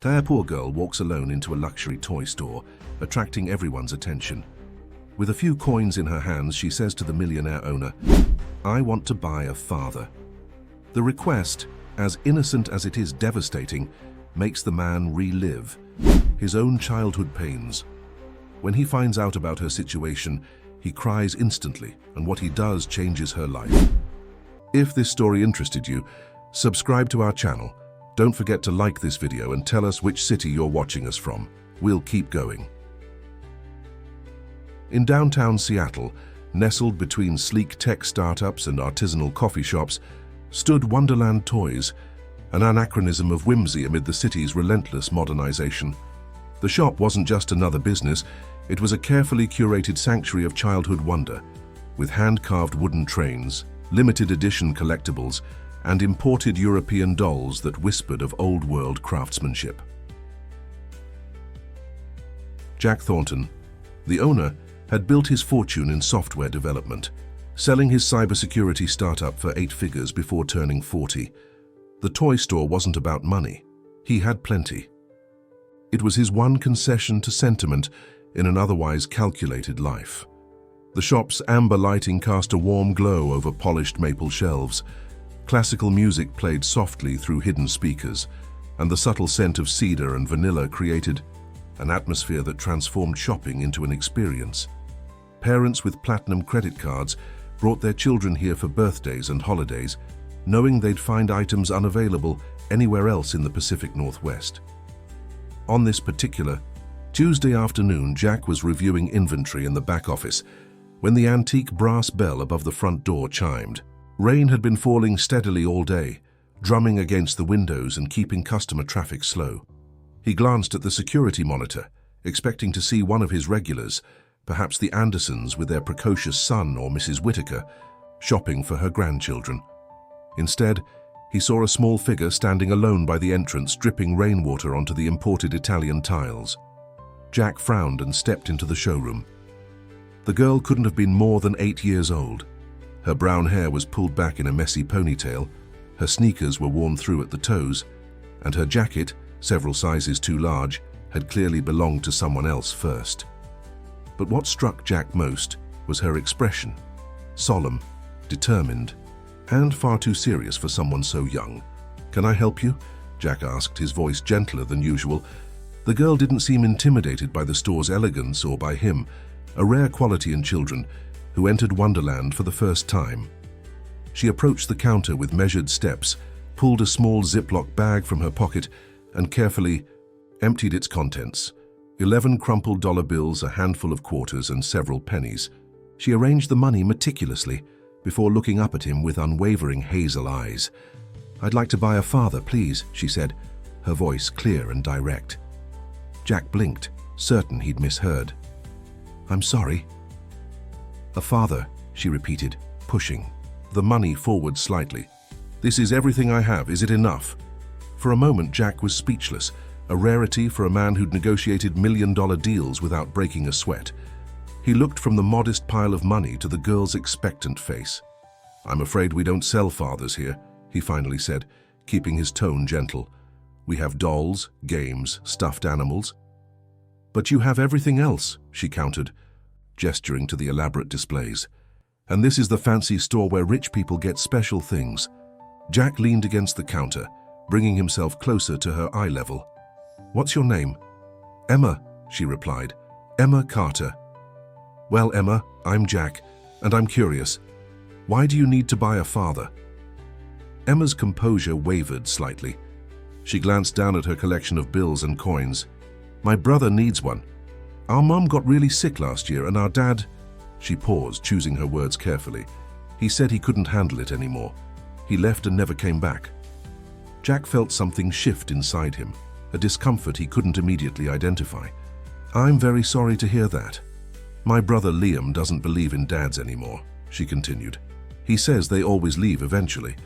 A poor girl walks alone into a luxury toy store, attracting everyone's attention. With a few coins in her hands, she says to the millionaire owner, "I want to buy a father." The request, as innocent as it is devastating, makes the man relive his own childhood pains. When he finds out about her situation, he cries instantly, and what he does changes her life. If this story interested you, subscribe to our channel. Don't forget to like this video and tell us which city you're watching us from. We'll keep going. In downtown Seattle, nestled between sleek tech startups and artisanal coffee shops, stood Wonderland Toys, an anachronism of whimsy amid the city's relentless modernization. The shop wasn't just another business, it was a carefully curated sanctuary of childhood wonder, with hand-carved wooden trains, limited edition collectibles, and imported European dolls that whispered of old-world craftsmanship. Jack Thornton, the owner, had built his fortune in software development, selling his cybersecurity startup for 8 figures before turning 40. The toy store wasn't about money. He had plenty. It was his one concession to sentiment in an otherwise calculated life. The shop's amber lighting cast a warm glow over polished maple shelves. Classical music played softly through hidden speakers, and the subtle scent of cedar and vanilla created an atmosphere that transformed shopping into an experience. Parents with platinum credit cards brought their children here for birthdays and holidays, knowing they'd find items unavailable anywhere else in the Pacific Northwest. On this particular Tuesday afternoon, Jack was reviewing inventory in the back office when the antique brass bell above the front door chimed. Rain had been falling steadily all day, drumming against the windows and keeping customer traffic slow. He glanced at the security monitor, expecting to see one of his regulars, perhaps the Andersons with their precocious son or Mrs. Whitaker, shopping for her grandchildren. Instead, he saw a small figure standing alone by the entrance, dripping rainwater onto the imported Italian tiles. Jack frowned and stepped into the showroom. The girl couldn't have been more than 8 years old. Her brown hair was pulled back in a messy ponytail, her sneakers were worn through at the toes, and her jacket, several sizes too large, had clearly belonged to someone else first. But what struck Jack most was her expression, solemn, determined, and far too serious for someone so young. "Can I help you?" Jack asked, his voice gentler than usual. The girl didn't seem intimidated by the store's elegance or by him, a rare quality in children who entered Wonderland for the first time. She approached the counter with measured steps, pulled a small Ziploc bag from her pocket, and carefully emptied its contents. 11 crumpled dollar bills, a handful of quarters, and several pennies. She arranged the money meticulously before looking up at him with unwavering hazel eyes. "I'd like to buy a father, please," she said, her voice clear and direct. Jack blinked, certain he'd misheard. "I'm sorry." "A father," she repeated, pushing the money forward slightly. "This is everything I have. Is it enough?" For a moment, Jack was speechless, a rarity for a man who'd negotiated million-dollar deals without breaking a sweat. He looked from the modest pile of money to the girl's expectant face. "I'm afraid we don't sell fathers here," he finally said, keeping his tone gentle. "We have dolls, games, stuffed animals." "But you have everything else," she countered, gesturing to the elaborate displays. "And this is the fancy store where rich people get special things." Jack leaned against the counter, bringing himself closer to her eye level. "What's your name?" "Emma," she replied. "Emma Carter." "Well, Emma, I'm Jack, and I'm curious. Why do you need to buy a father?" Emma's composure wavered slightly. She glanced down at her collection of bills and coins. "My brother needs one. Our mom got really sick last year, and our dad—" She paused, choosing her words carefully. "He said he couldn't handle it anymore. He left and never came back." Jack felt something shift inside him, a discomfort he couldn't immediately identify. "I'm very sorry to hear that. My brother Liam doesn't believe in dads anymore," she continued. "He says they always leave eventually,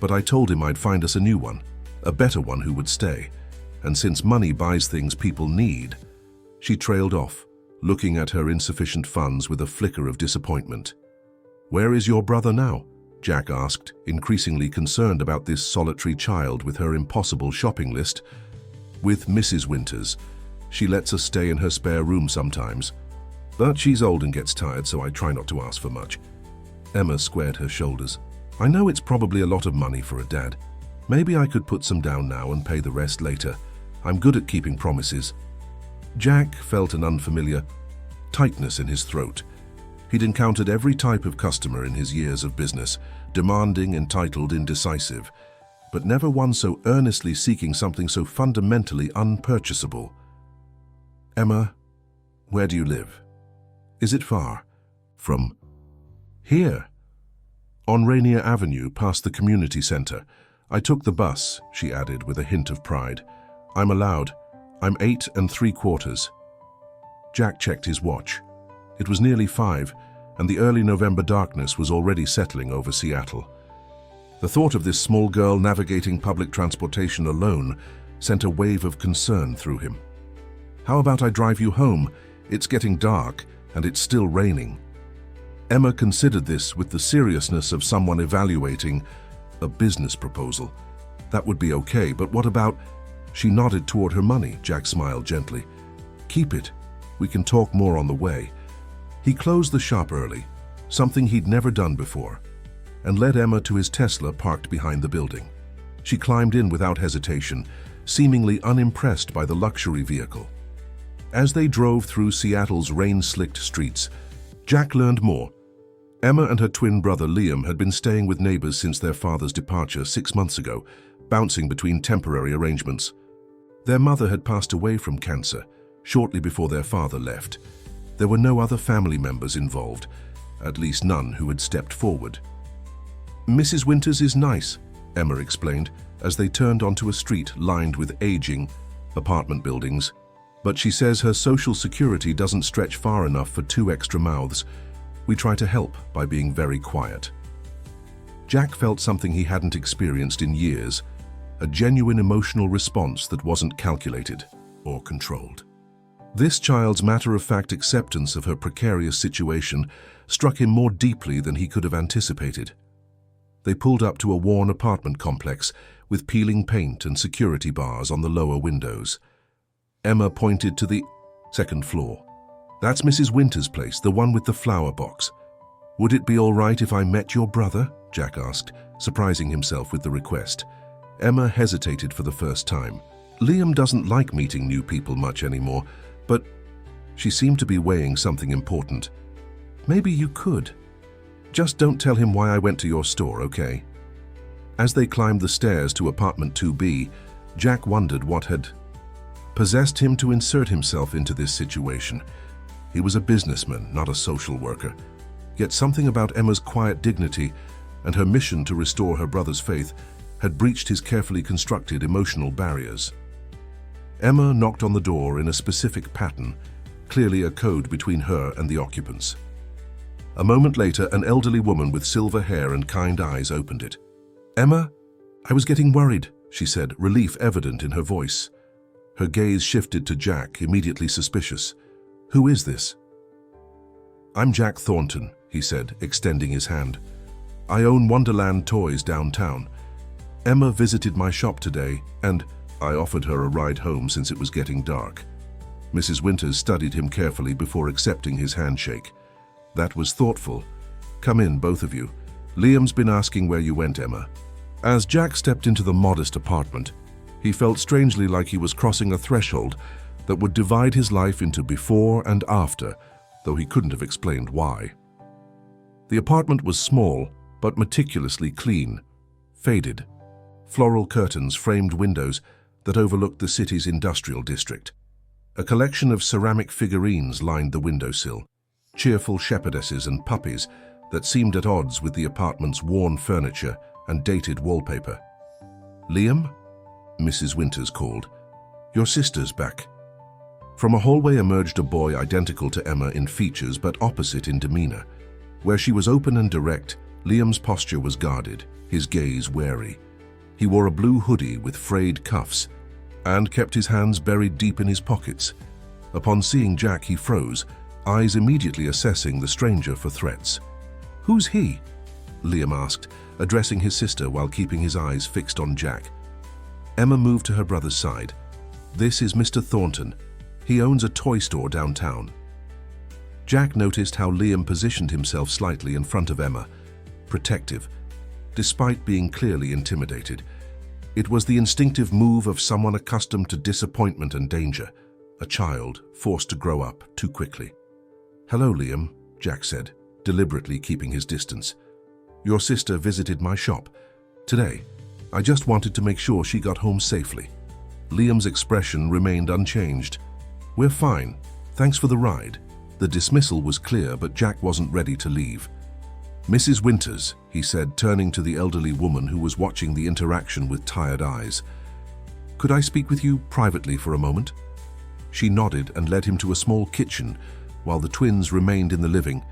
but I told him I'd find us a new one, a better one who would stay. And since money buys things people need—" She trailed off, looking at her insufficient funds with a flicker of disappointment. "Where is your brother now?" Jack asked, increasingly concerned about this solitary child with her impossible shopping list. With Mrs. Winters. She lets us stay in her spare room sometimes. But she's old and gets tired, so I try not to ask for much. Emma squared her shoulders. I know it's probably a lot of money for a dad. Maybe I could put some down now and pay the rest later. I'm good at keeping promises. Jack felt an unfamiliar tightness in his throat. He'd encountered every type of customer in his years of business, demanding, entitled, indecisive, but never one so earnestly seeking something so fundamentally unpurchasable. Emma, where do you live? Is it far? From here? On Rainier Avenue, past the community center. I took the bus, she added with a hint of pride. I'm allowed. I'm 8 3/4. Jack checked his watch. It was nearly 5, and the early November darkness was already settling over Seattle. The thought of this small girl navigating public transportation alone sent a wave of concern through him. How about I drive you home? It's getting dark, and it's still raining. Emma considered this with the seriousness of someone evaluating a business proposal. That would be okay, but what about... She nodded toward her money. Jack smiled gently. Keep it. We can talk more on the way. He closed the shop early, something he'd never done before, and led Emma to his Tesla parked behind the building. She climbed in without hesitation, seemingly unimpressed by the luxury vehicle. As they drove through Seattle's rain-slicked streets, Jack learned more. Emma and her twin brother Liam had been staying with neighbors since their father's departure 6 months ago, bouncing between temporary arrangements. Their mother had passed away from cancer shortly before their father left. There were no other family members involved, at least none who had stepped forward. Mrs. Winters is nice, Emma explained, as they turned onto a street lined with aging apartment buildings. But she says her social security doesn't stretch far enough for 2 extra mouths. We try to help by being very quiet. Jack felt something he hadn't experienced in years, a genuine emotional response that wasn't calculated or controlled. This child's matter-of-fact acceptance of her precarious situation struck him more deeply than he could have anticipated. They pulled up to a worn apartment complex with peeling paint and security bars on the lower windows. Emma pointed to the second floor. That's Mrs. Winters' place, the one with the flower box. Would it be all right if I met your brother? Jack asked, surprising himself with the request. Emma hesitated for the first time. Liam doesn't like meeting new people much anymore, but she seemed to be weighing something important. Maybe you could. Just don't tell him why I went to your store, okay? As they climbed the stairs to apartment 2B, Jack wondered what had possessed him to insert himself into this situation. He was a businessman, not a social worker. Yet something about Emma's quiet dignity and her mission to restore her brother's faith had breached his carefully constructed emotional barriers. Emma knocked on the door in a specific pattern, clearly a code between her and the occupants. A moment later, an elderly woman with silver hair and kind eyes opened it. Emma, I was getting worried, she said, relief evident in her voice. Her gaze shifted to Jack, immediately suspicious. Who is this? I'm Jack Thornton, he said, extending his hand. I own Wonderland Toys downtown. Emma visited my shop today, and I offered her a ride home since it was getting dark. Mrs. Winters studied him carefully before accepting his handshake. That was thoughtful. Come in, both of you. Liam's been asking where you went, Emma. As Jack stepped into the modest apartment, he felt strangely like he was crossing a threshold that would divide his life into before and after, though he couldn't have explained why. The apartment was small, but meticulously clean, faded. Floral curtains framed windows that overlooked the city's industrial district. A collection of ceramic figurines lined the windowsill, cheerful shepherdesses and puppies that seemed at odds with the apartment's worn furniture and dated wallpaper. Liam? Mrs. Winters called. Your sister's back. From a hallway emerged a boy identical to Emma in features but opposite in demeanor. Where she was open and direct, Liam's posture was guarded, his gaze wary. He wore a blue hoodie with frayed cuffs and kept his hands buried deep in his pockets. Upon seeing Jack, he froze, eyes immediately assessing the stranger for threats. Who's he? Liam asked, addressing his sister while keeping his eyes fixed on Jack. Emma moved to her brother's side. "This is Mr. Thornton. He owns a toy store downtown." Jack noticed how Liam positioned himself slightly in front of Emma, protective, despite being clearly intimidated. It was the instinctive move of someone accustomed to disappointment and danger, a child forced to grow up too quickly. "Hello, Liam," Jack said, deliberately keeping his distance. "Your sister visited my shop today. I just wanted to make sure she got home safely." Liam's expression remained unchanged. "We're fine. Thanks for the ride." The dismissal was clear, but Jack wasn't ready to leave. "Mrs. Winters," he said, turning to the elderly woman who was watching the interaction with tired eyes. "Could I speak with you privately for a moment?" She nodded and led him to a small kitchen, while the twins remained in the living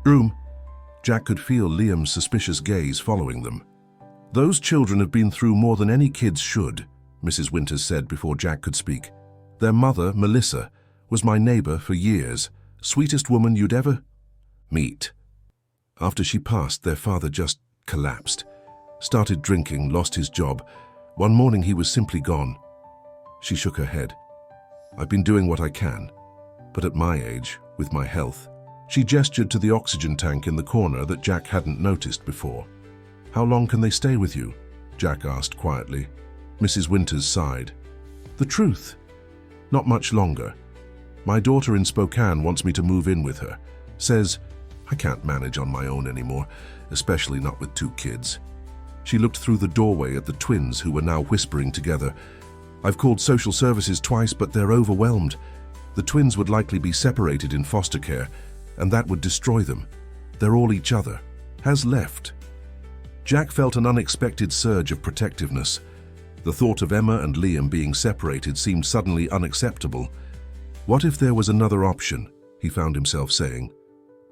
room. Jack could feel Liam's suspicious gaze following them. "Those children have been through more than any kids should," Mrs. Winters said before Jack could speak. "Their mother, Melissa, was my neighbor for years. Sweetest woman you'd ever meet. After she passed, their father just collapsed. Started drinking, lost his job. One morning he was simply gone." She shook her head. "I've been doing what I can, but at my age, with my health." She gestured to the oxygen tank in the corner that Jack hadn't noticed before. "How long can they stay with you?" Jack asked quietly. Mrs. Winters sighed. "The truth? Not much longer. My daughter in Spokane wants me to move in with her. Says, I can't manage on my own anymore, especially not with 2 kids." She looked through the doorway at the twins who were now whispering together. "I've called social services twice, but they're overwhelmed. The twins would likely be separated in foster care, and that would destroy them. They're all each other. Has left." Jack felt an unexpected surge of protectiveness. The thought of Emma and Liam being separated seemed suddenly unacceptable. "What if there was another option?" he found himself saying.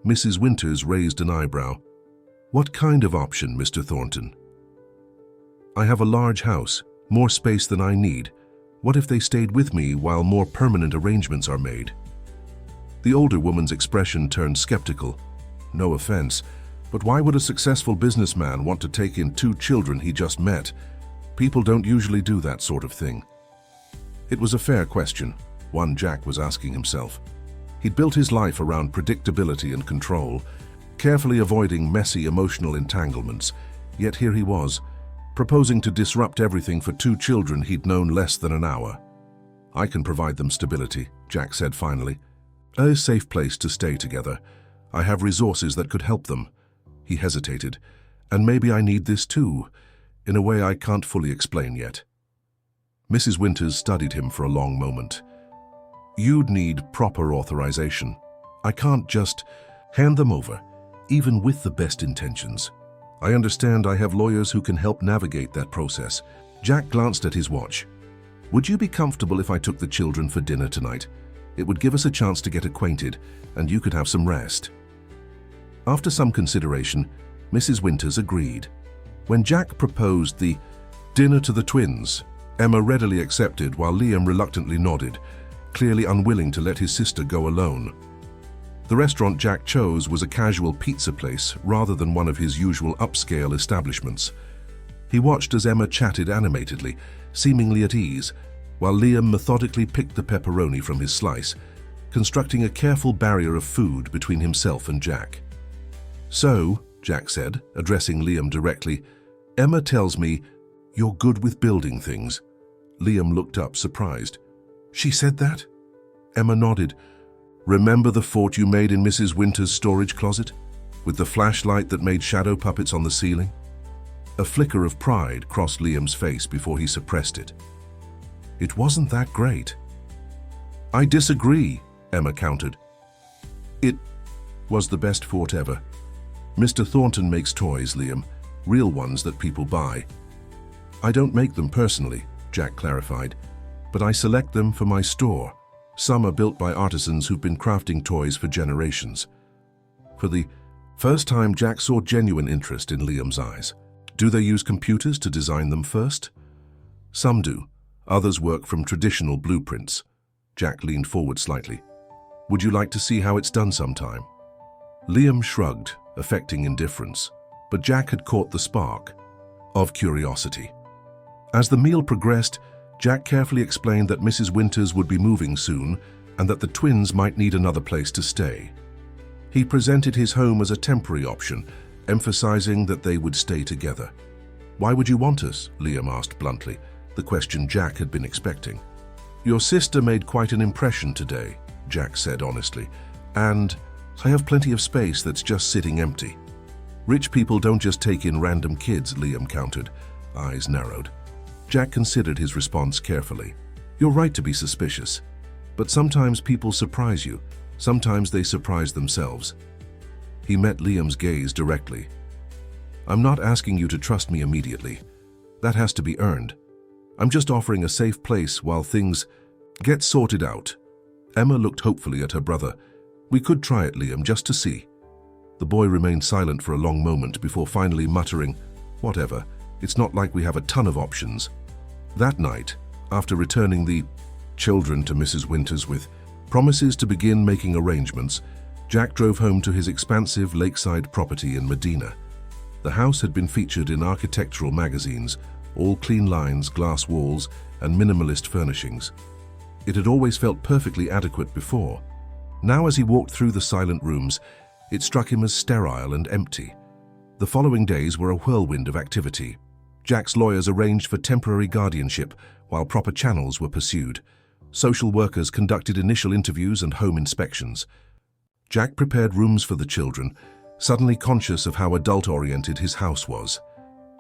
Mrs. Winters raised an eyebrow. "What kind of option, Mr. Thornton?" "I have a large house, more space than I need. What if they stayed with me while more permanent arrangements are made?" The older woman's expression turned skeptical. "No offense, but why would a successful businessman want to take in 2 children he just met? People don't usually do that sort of thing." It was a fair question, one Jack was asking himself. He'd built his life around predictability and control, carefully avoiding messy emotional entanglements, yet here he was, proposing to disrupt everything for 2 children he'd known less than an hour. "I can provide them stability," Jack said finally. "A safe place to stay together. I have resources that could help them." He hesitated. "And maybe I need this too, in a way I can't fully explain yet." Mrs. Winters studied him for a long moment. "You'd need proper authorization. I can't just hand them over, even with the best intentions. I understand I have lawyers who can help navigate that process." Jack glanced at his watch. "Would you be comfortable if I took the children for dinner tonight? It would give us a chance to get acquainted, and you could have some rest." After some consideration, Mrs. Winters agreed. When Jack proposed the dinner to the twins, Emma readily accepted while Liam reluctantly nodded, clearly unwilling to let his sister go alone. The restaurant Jack chose was a casual pizza place rather than one of his usual upscale establishments. He watched as Emma chatted animatedly, seemingly at ease, while Liam methodically picked the pepperoni from his slice, constructing a careful barrier of food between himself and Jack. "So," Jack said, addressing Liam directly, "Emma tells me you're good with building things." Liam looked up, surprised. "She said that?" Emma nodded. "Remember the fort you made in Mrs. Winters' storage closet? With the flashlight that made shadow puppets on the ceiling?" A flicker of pride crossed Liam's face before he suppressed it. "It wasn't that great." "I disagree," Emma countered. "It was the best fort ever. Mr. Thornton makes toys, Liam, real ones that people buy." "I don't make them personally," Jack clarified, "but I select them for my store. Some are built by artisans who've been crafting toys for generations." For the first time, Jack saw genuine interest in Liam's eyes. "Do they use computers to design them first?" "Some do. Others work from traditional blueprints." Jack leaned forward slightly. "Would you like to see how it's done sometime?" Liam shrugged, affecting indifference, but Jack had caught the spark of curiosity. As the meal progressed, Jack carefully explained that Mrs. Winters would be moving soon and that the twins might need another place to stay. He presented his home as a temporary option, emphasizing that they would stay together. "Why would you want us?" Liam asked bluntly, the question Jack had been expecting. "Your sister made quite an impression today," Jack said honestly, "and I have plenty of space that's just sitting empty." "Rich people don't just take in random kids," Liam countered, eyes narrowed. Jack considered his response carefully. "You're right to be suspicious, but sometimes people surprise you. Sometimes they surprise themselves." He met Liam's gaze directly. "I'm not asking you to trust me immediately. That has to be earned. I'm just offering a safe place while things get sorted out." Emma looked hopefully at her brother. "We could try it, Liam, just to see." The boy remained silent for a long moment before finally muttering, "Whatever, it's not like we have a ton of options." That night, after returning the children to Mrs. Winters with promises to begin making arrangements, Jack drove home to his expansive lakeside property in Medina. The house had been featured in architectural magazines, all clean lines, glass walls, and minimalist furnishings. It had always felt perfectly adequate before. Now, as he walked through the silent rooms, it struck him as sterile and empty. The following days were a whirlwind of activity. Jack's lawyers arranged for temporary guardianship while proper channels were pursued. Social workers conducted initial interviews and home inspections. Jack prepared rooms for the children, suddenly conscious of how adult-oriented his house was.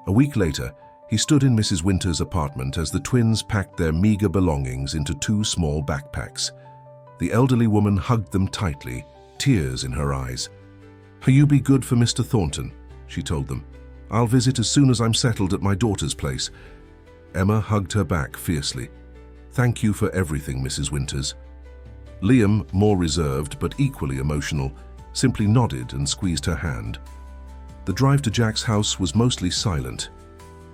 A week later, he stood in Mrs. Winters' apartment as the twins packed their meager belongings into 2 small backpacks. The elderly woman hugged them tightly, tears in her eyes. "You be good for Mr. Thornton," she told them. "I'll visit as soon as I'm settled at my daughter's place." Emma hugged her back fiercely. "Thank you for everything, Mrs. Winters." Liam, more reserved but equally emotional, simply nodded and squeezed her hand. The drive to Jack's house was mostly silent.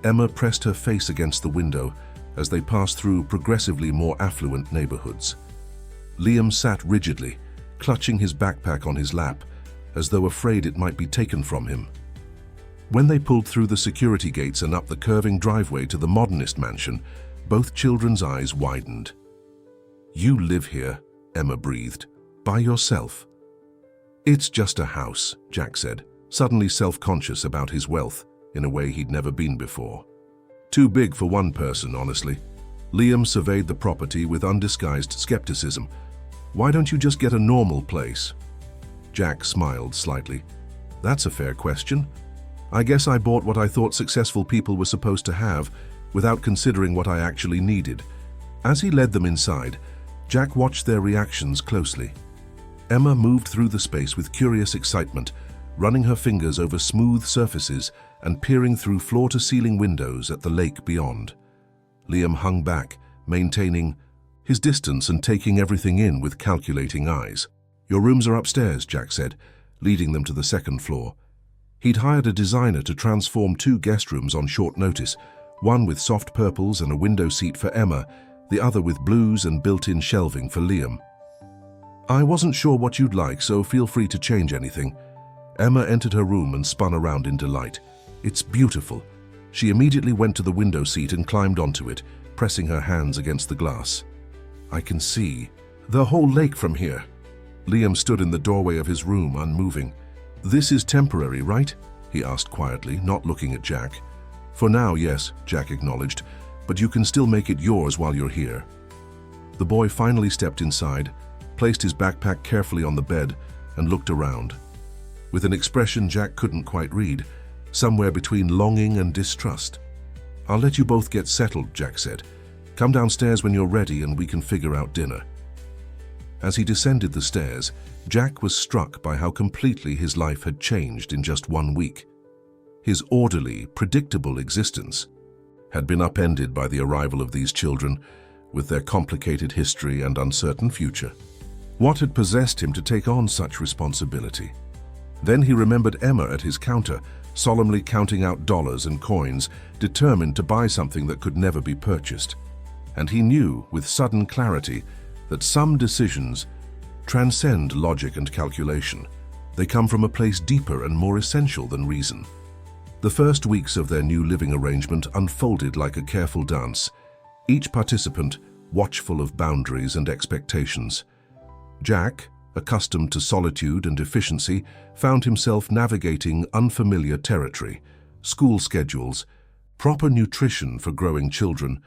Emma pressed her face against the window as they passed through progressively more affluent neighborhoods. Liam sat rigidly, clutching his backpack on his lap, as though afraid it might be taken from him. When they pulled through the security gates and up the curving driveway to the modernist mansion, both children's eyes widened. "You live here," Emma breathed, "by yourself?" "It's just a house," Jack said, suddenly self-conscious about his wealth in a way he'd never been before. "Too big for one person, honestly." Liam surveyed the property with undisguised skepticism. "Why don't you just get a normal place?" Jack smiled slightly. "That's a fair question. I guess I bought what I thought successful people were supposed to have, without considering what I actually needed." As he led them inside, Jack watched their reactions closely. Emma moved through the space with curious excitement, running her fingers over smooth surfaces and peering through floor-to-ceiling windows at the lake beyond. Liam hung back, maintaining his distance and taking everything in with calculating eyes. "Your rooms are upstairs," Jack said, leading them to the 2nd floor. He'd hired a designer to transform 2 guest rooms on short notice, one with soft purples and a window seat for Emma, the other with blues and built-in shelving for Liam. "I wasn't sure what you'd like, so feel free to change anything." Emma entered her room and spun around in delight. "It's beautiful." She immediately went to the window seat and climbed onto it, pressing her hands against the glass. "I can see the whole lake from here." Liam stood in the doorway of his room, unmoving. "This is temporary, right?" he asked quietly, not looking at Jack. "For now, yes," Jack acknowledged, "but you can still make it yours while you're here." The boy finally stepped inside, placed his backpack carefully on the bed, and looked around. With an expression Jack couldn't quite read, somewhere between longing and distrust. "I'll let you both get settled," Jack said. "Come downstairs when you're ready and we can figure out dinner." As he descended the stairs, Jack was struck by how completely his life had changed in just 1 week. His orderly, predictable existence had been upended by the arrival of these children, with their complicated history and uncertain future. What had possessed him to take on such responsibility? Then he remembered Emma at his counter, solemnly counting out dollars and coins, determined to buy something that could never be purchased. And he knew, with sudden clarity, that some decisions transcend logic and calculation. They come from a place deeper and more essential than reason. The first weeks of their new living arrangement unfolded like a careful dance. each participant watchful of boundaries and expectations. Jack, accustomed to solitude and efficiency, found himself navigating unfamiliar territory, school schedules, proper nutrition for growing children,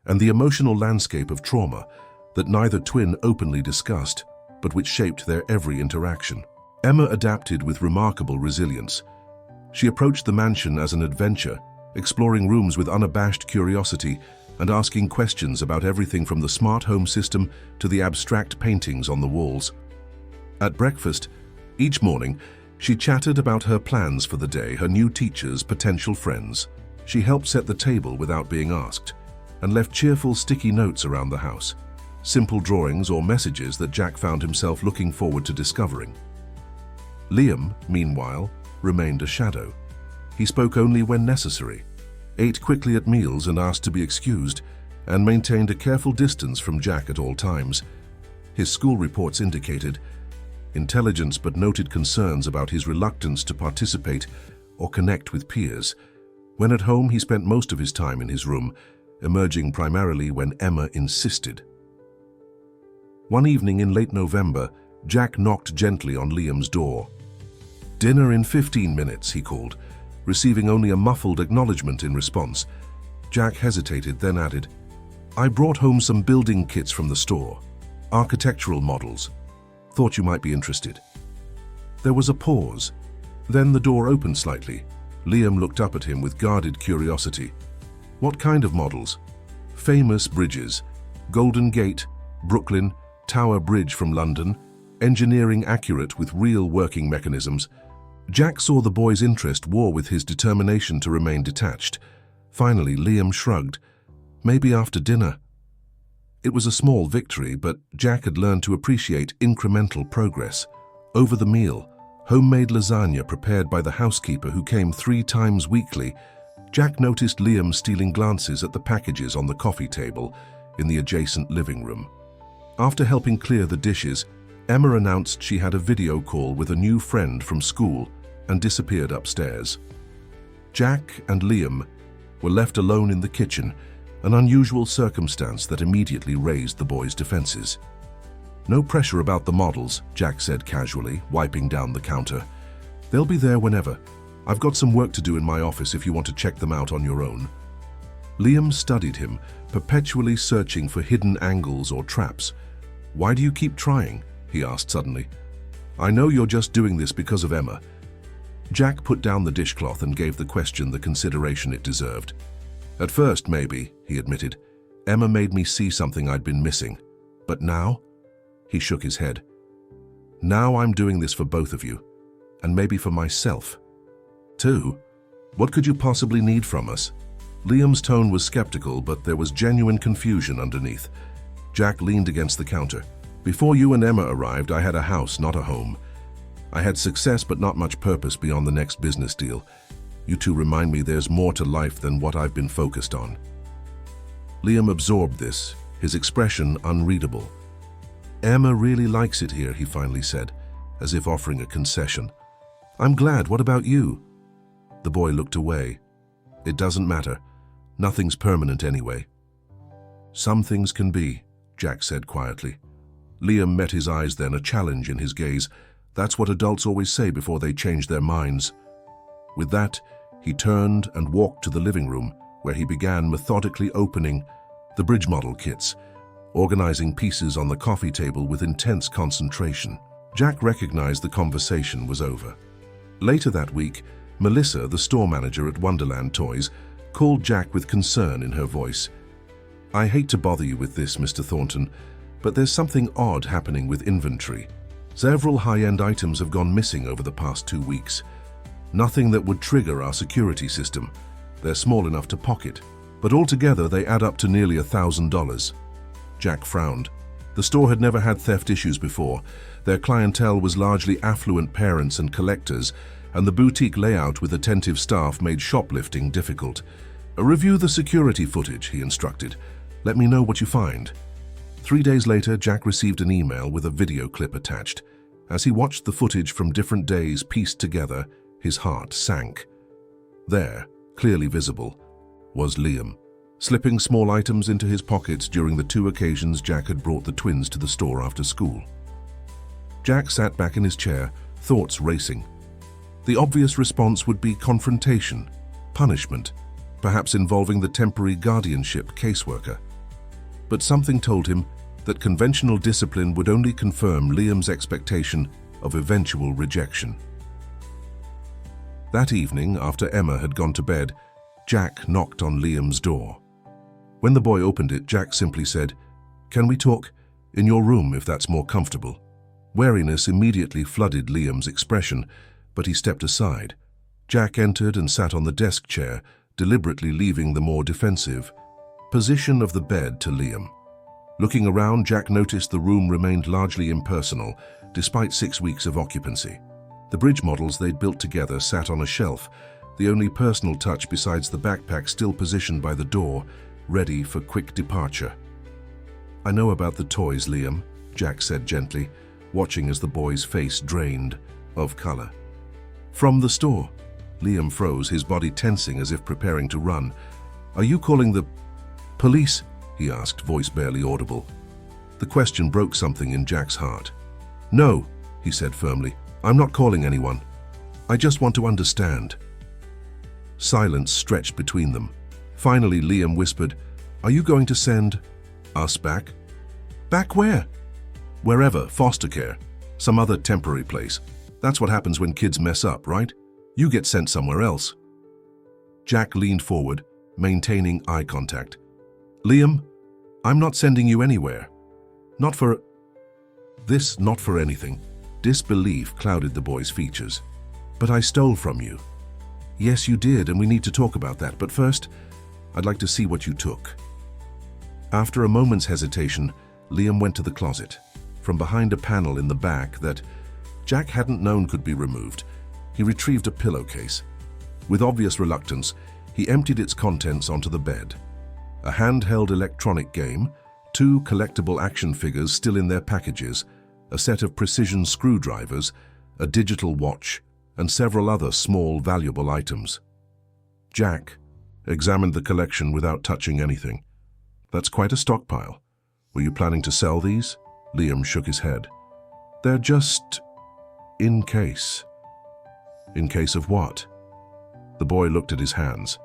and the emotional landscape of trauma that neither twin openly discussed, but which shaped their every interaction. Emma adapted with remarkable resilience. She approached the mansion as an adventure, exploring rooms with unabashed curiosity and asking questions about everything from the smart home system to the abstract paintings on the walls. At breakfast, each morning, she chatted about her plans for the day, her new teachers, potential friends. She helped set the table without being asked, and left cheerful sticky notes around the house, simple drawings or messages that Jack found himself looking forward to discovering. Liam, meanwhile, remained a shadow. He spoke only when necessary, ate quickly at meals and asked to be excused, and maintained a careful distance from Jack at all times. His school reports indicated intelligence but noted concerns about his reluctance to participate or connect with peers. When at home, he spent most of his time in his room, emerging primarily when Emma insisted. One evening in late November, Jack knocked gently on Liam's door. "Dinner in 15 minutes, he called, receiving only a muffled acknowledgement in response. Jack hesitated, then added, "I brought home some building kits from the store, architectural models. Thought you might be interested." There was a pause. Then the door opened slightly. Liam looked up at him with guarded curiosity. "What kind of models?" "Famous bridges. Golden Gate, Brooklyn, Tower Bridge from London. Engineering accurate with real working mechanisms." Jack saw the boy's interest war with his determination to remain detached. Finally, Liam shrugged. "Maybe after dinner." It was a small victory, but Jack had learned to appreciate incremental progress. Over the meal, homemade lasagna prepared by the housekeeper who came 3 times weekly, Jack noticed Liam stealing glances at the packages on the coffee table in the adjacent living room. After helping clear the dishes, Emma announced she had a video call with a new friend from school and disappeared upstairs. Jack and Liam were left alone in the kitchen, an unusual circumstance that immediately raised the boys' defenses. "No pressure about the models," Jack said casually, wiping down the counter. "They'll be there whenever. I've got some work to do in my office if you want to check them out on your own." Liam studied him, perpetually searching for hidden angles or traps. "Why do you keep trying?" he asked suddenly. "I know you're just doing this because of Emma." Jack put down the dishcloth and gave the question the consideration it deserved. "At first, maybe," he admitted. "Emma made me see something I'd been missing. But now?" He shook his head. "Now I'm doing this for both of you, and maybe for myself, too. What could you possibly need from us?" Liam's tone was skeptical, but there was genuine confusion underneath. Jack leaned against the counter. "Before you and Emma arrived, I had a house, not a home. I had success but not much purpose beyond the next business deal. You two remind me there's more to life than what I've been focused on." Liam absorbed this, his expression unreadable. "Emma really likes it here," he finally said, as if offering a concession. "I'm glad. What about you?" The boy looked away. "It doesn't matter. Nothing's permanent anyway." "Some things can be," Jack said quietly. Liam met his eyes then, a challenge in his gaze. That's what adults always say before they change their minds. With that, he turned and walked to the living room, where he began methodically opening the bridge model kits, organizing pieces on the coffee table with intense concentration. Jack recognized the conversation was over. Later that week, Melissa, the store manager at Wonderland Toys, called Jack with concern in her voice. "I hate to bother you with this, Mr. Thornton, but there's something odd happening with inventory. Several high-end items have gone missing over the past 2 weeks. Nothing that would trigger our security system. They're small enough to pocket, but altogether they add up to nearly $1,000. Jack frowned. The store had never had theft issues before. Their clientele was largely affluent parents and collectors, and the boutique layout with attentive staff made shoplifting difficult. "Review the security footage," he instructed. "Let me know what you find." 3 days later, Jack received an email with a video clip attached. As he watched the footage from different days pieced together, his heart sank. There, clearly visible, was Liam. slipping small items into his pockets during the 2 occasions Jack had brought the twins to the store after school. Jack sat back in his chair, thoughts racing. The obvious response would be confrontation, punishment, perhaps involving the temporary guardianship caseworker. But something told him that conventional discipline would only confirm Liam's expectation of eventual rejection. That evening, after Emma had gone to bed, Jack knocked on Liam's door. When the boy opened it, Jack simply said, "Can we talk? In your room, if that's more comfortable." Wariness immediately flooded Liam's expression, but he stepped aside. Jack entered and sat on the desk chair, deliberately leaving the more defensive position of the bed to Liam. Looking around, Jack noticed the room remained largely impersonal, despite 6 weeks of occupancy. The bridge models they'd built together sat on a shelf, the only personal touch besides the backpack still positioned by the door, ready for quick departure. "I know about the toys, Liam," Jack said gently, watching as the boy's face drained of color. "From the store?" Liam froze, his body tensing as if preparing to run. "Are you calling the police?" he asked, voice barely audible. The question broke something in Jack's heart. "No," he said firmly. "I'm not calling anyone. I just want to understand." Silence stretched between them. Finally, Liam whispered, "Are you going to send us back?" "Back where?" "Wherever, foster care. Some other temporary place. That's what happens when kids mess up, right? You get sent somewhere else." Jack leaned forward, maintaining eye contact. "Liam, I'm not sending you anywhere. Not for anything." Disbelief clouded the boy's features. "But I stole from you." "Yes, you did, and we need to talk about that. But first, I'd like to see what you took." After a moment's hesitation, Liam went to the closet. From behind a panel in the back that Jack hadn't known could be removed, he retrieved a pillowcase. With obvious reluctance, he emptied its contents onto the bed. A handheld electronic game, 2 collectible action figures still in their packages, a set of precision screwdrivers, a digital watch, and several other small, valuable items. Jack examined the collection without touching anything. "That's quite a stockpile. Were you planning to sell these?" Liam shook his head. "They're just in case." "In case of what?" The boy looked at his hands.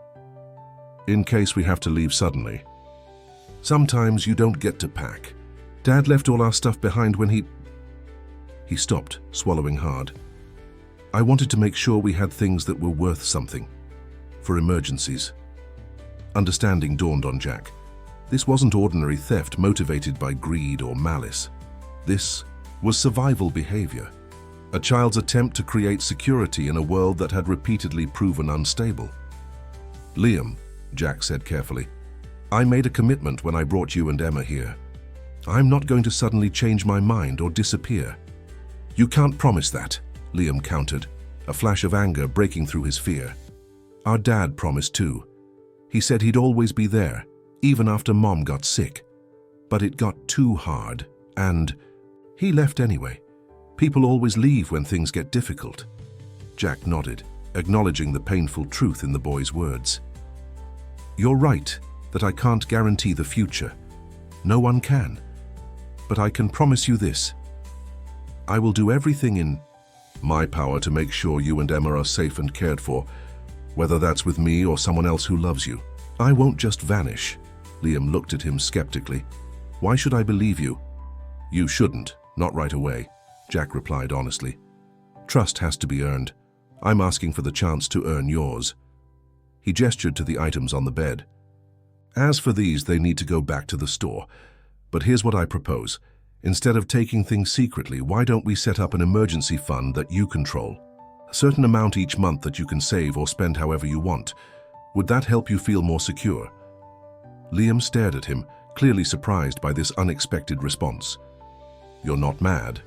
"In case we have to leave suddenly. Sometimes you don't get to pack. Dad left all our stuff behind when he stopped, swallowing hard. "I wanted to make sure we had things that were worth something. For emergencies." Understanding dawned on Jack. This wasn't ordinary theft motivated by greed or malice. This was survival behavior. A child's attempt to create security in a world that had repeatedly proven unstable. "Liam," Jack said carefully, "I made a commitment when I brought you and Emma here. I'm not going to suddenly change my mind or disappear." "You can't promise that," Liam countered, a flash of anger breaking through his fear. "Our dad promised too. He said he'd always be there, even after Mom got sick. But it got too hard, and he left anyway. People always leave when things get difficult." Jack nodded, acknowledging the painful truth in the boy's words. "You're right that I can't guarantee the future. No one can. But I can promise you this. I will do everything in my power to make sure you and Emma are safe and cared for, whether that's with me or someone else who loves you. I won't just vanish." Liam looked at him skeptically. "Why should I believe you?" "You shouldn't, not right away," Jack replied honestly. "Trust has to be earned. I'm asking for the chance to earn yours." He gestured to the items on the bed. "As for these, they need to go back to the store. But here's what I propose. Instead of taking things secretly, why don't we set up an emergency fund that you control? A certain amount each month that you can save or spend however you want. Would that help you feel more secure?" Liam stared at him, clearly surprised by this unexpected response. "You're not mad?"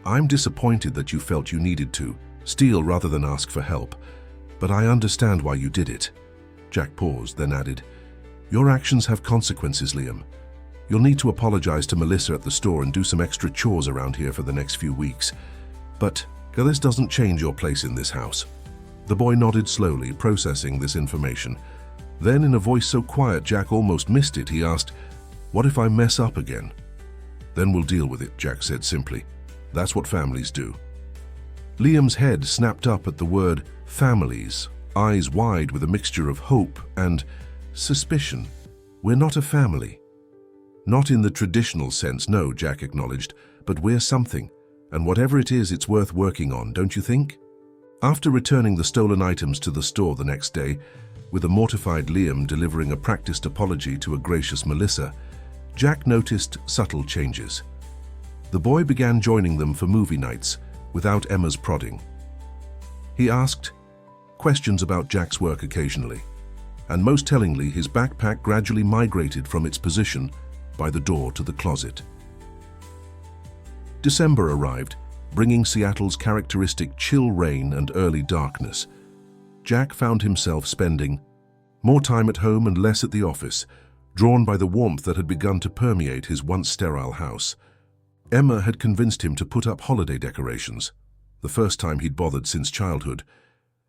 "I'm disappointed that you felt you needed to steal rather than ask for help, but I understand why you did it." Jack paused, then added, "Your actions have consequences, Liam. You'll need to apologize to Melissa at the store and do some extra chores around here for the next few weeks. But this doesn't change your place in this house." The boy nodded slowly, processing this information. Then, in a voice so quiet Jack almost missed it, he asked, "What if I mess up again?" "Then we'll deal with it," Jack said simply. "That's what families do." Liam's head snapped up at the word families, eyes wide with a mixture of hope and suspicion. "We're not a family." "Not in the traditional sense, no," Jack acknowledged, "but we're something, and whatever it is, it's worth working on, don't you think?" After returning the stolen items to the store the next day, with a mortified Liam delivering a practiced apology to a gracious Melissa, Jack noticed subtle changes. The boy began joining them for movie nights, without Emma's prodding. He asked questions about Jack's work occasionally, and most tellingly, his backpack gradually migrated from its position by the door to the closet. December arrived, bringing Seattle's characteristic chill rain and early darkness. Jack found himself spending more time at home and less at the office, drawn by the warmth that had begun to permeate his once sterile house. Emma had convinced him to put up holiday decorations, the first time he'd bothered since childhood,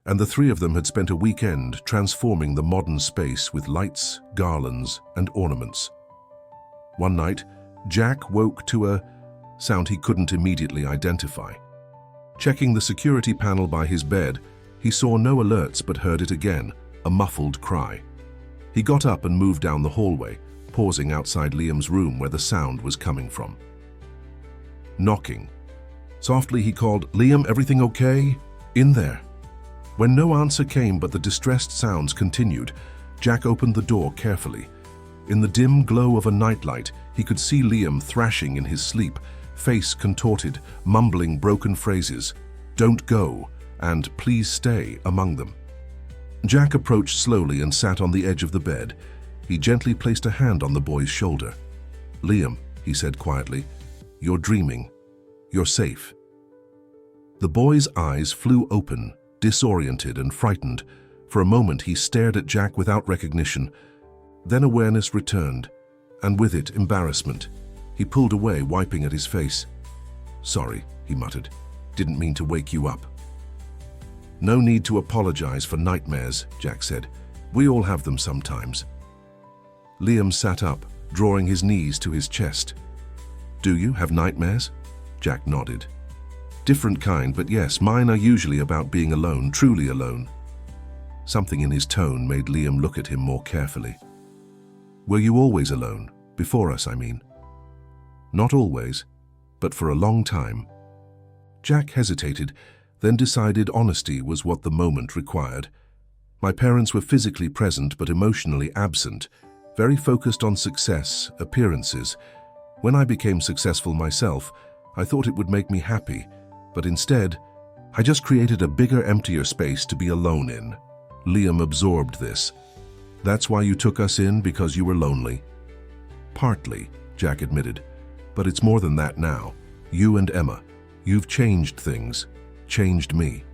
and the three of them had spent a weekend transforming the modern space with lights, garlands, and ornaments. One night, Jack woke to a sound he couldn't immediately identify. Checking the security panel by his bed, he saw no alerts but heard it again, a muffled cry. He got up and moved down the hallway, pausing outside Liam's room where the sound was coming from. Knocking. Softly he called, "Liam, everything okay? In there?" When no answer came but the distressed sounds continued, Jack opened the door carefully. In the dim glow of a nightlight, he could see Liam thrashing in his sleep, face contorted, mumbling broken phrases, "Don't go," and "Please stay," among them. Jack approached slowly and sat on the edge of the bed. He gently placed a hand on the boy's shoulder. "Liam," he said quietly, "you're dreaming. You're safe." The boy's eyes flew open, disoriented and frightened. For a moment he stared at Jack without recognition. Then awareness returned, and with it embarrassment. He pulled away, wiping at his face. "Sorry," he muttered. "Didn't mean to wake you up." "No need to apologize for nightmares," Jack said. "We all have them sometimes." Liam sat up, drawing his knees to his chest. "Do you have nightmares?" Jack nodded. "Different kind, but yes, mine are usually about being alone, truly alone." Something in his tone made Liam look at him more carefully. "Were you always alone? Before us, I mean." "Not always, but for a long time." Jack hesitated, then decided honesty was what the moment required. "My parents were physically present but emotionally absent, very focused on success, appearances. When I became successful myself, I thought it would make me happy, but instead, I just created a bigger, emptier space to be alone in." Liam absorbed this. "That's why you took us in, because you were lonely?" "Partly," Jack admitted, "but it's more than that now. You and Emma, you've changed things, changed me."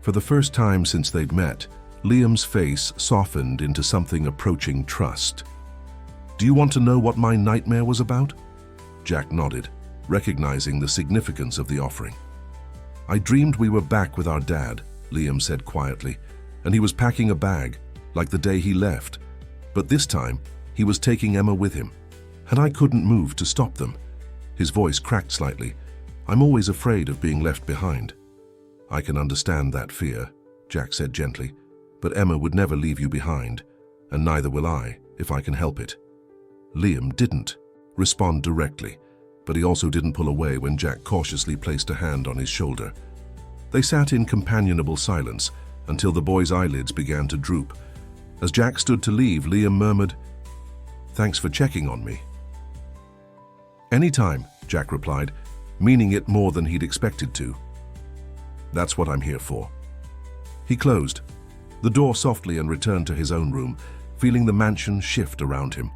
For the first time since they'd met, Liam's face softened into something approaching trust. "Do you want to know what my nightmare was about?" Jack nodded, recognizing the significance of the offering. "I dreamed we were back with our dad," Liam said quietly, "and he was packing a bag, like the day he left. But this time, he was taking Emma with him, and I couldn't move to stop them." His voice cracked slightly. "I'm always afraid of being left behind." "I can understand that fear," Jack said gently, "but Emma would never leave you behind, and neither will I, if I can help it." Liam didn't respond directly, but he also didn't pull away when Jack cautiously placed a hand on his shoulder. They sat in companionable silence until the boy's eyelids began to droop. As Jack stood to leave, Liam murmured, "Thanks for checking on me." "Anytime," Jack replied, meaning it more than he'd expected to. "That's what I'm here for." He closed the door softly and returned to his own room, feeling the mansion shift around him,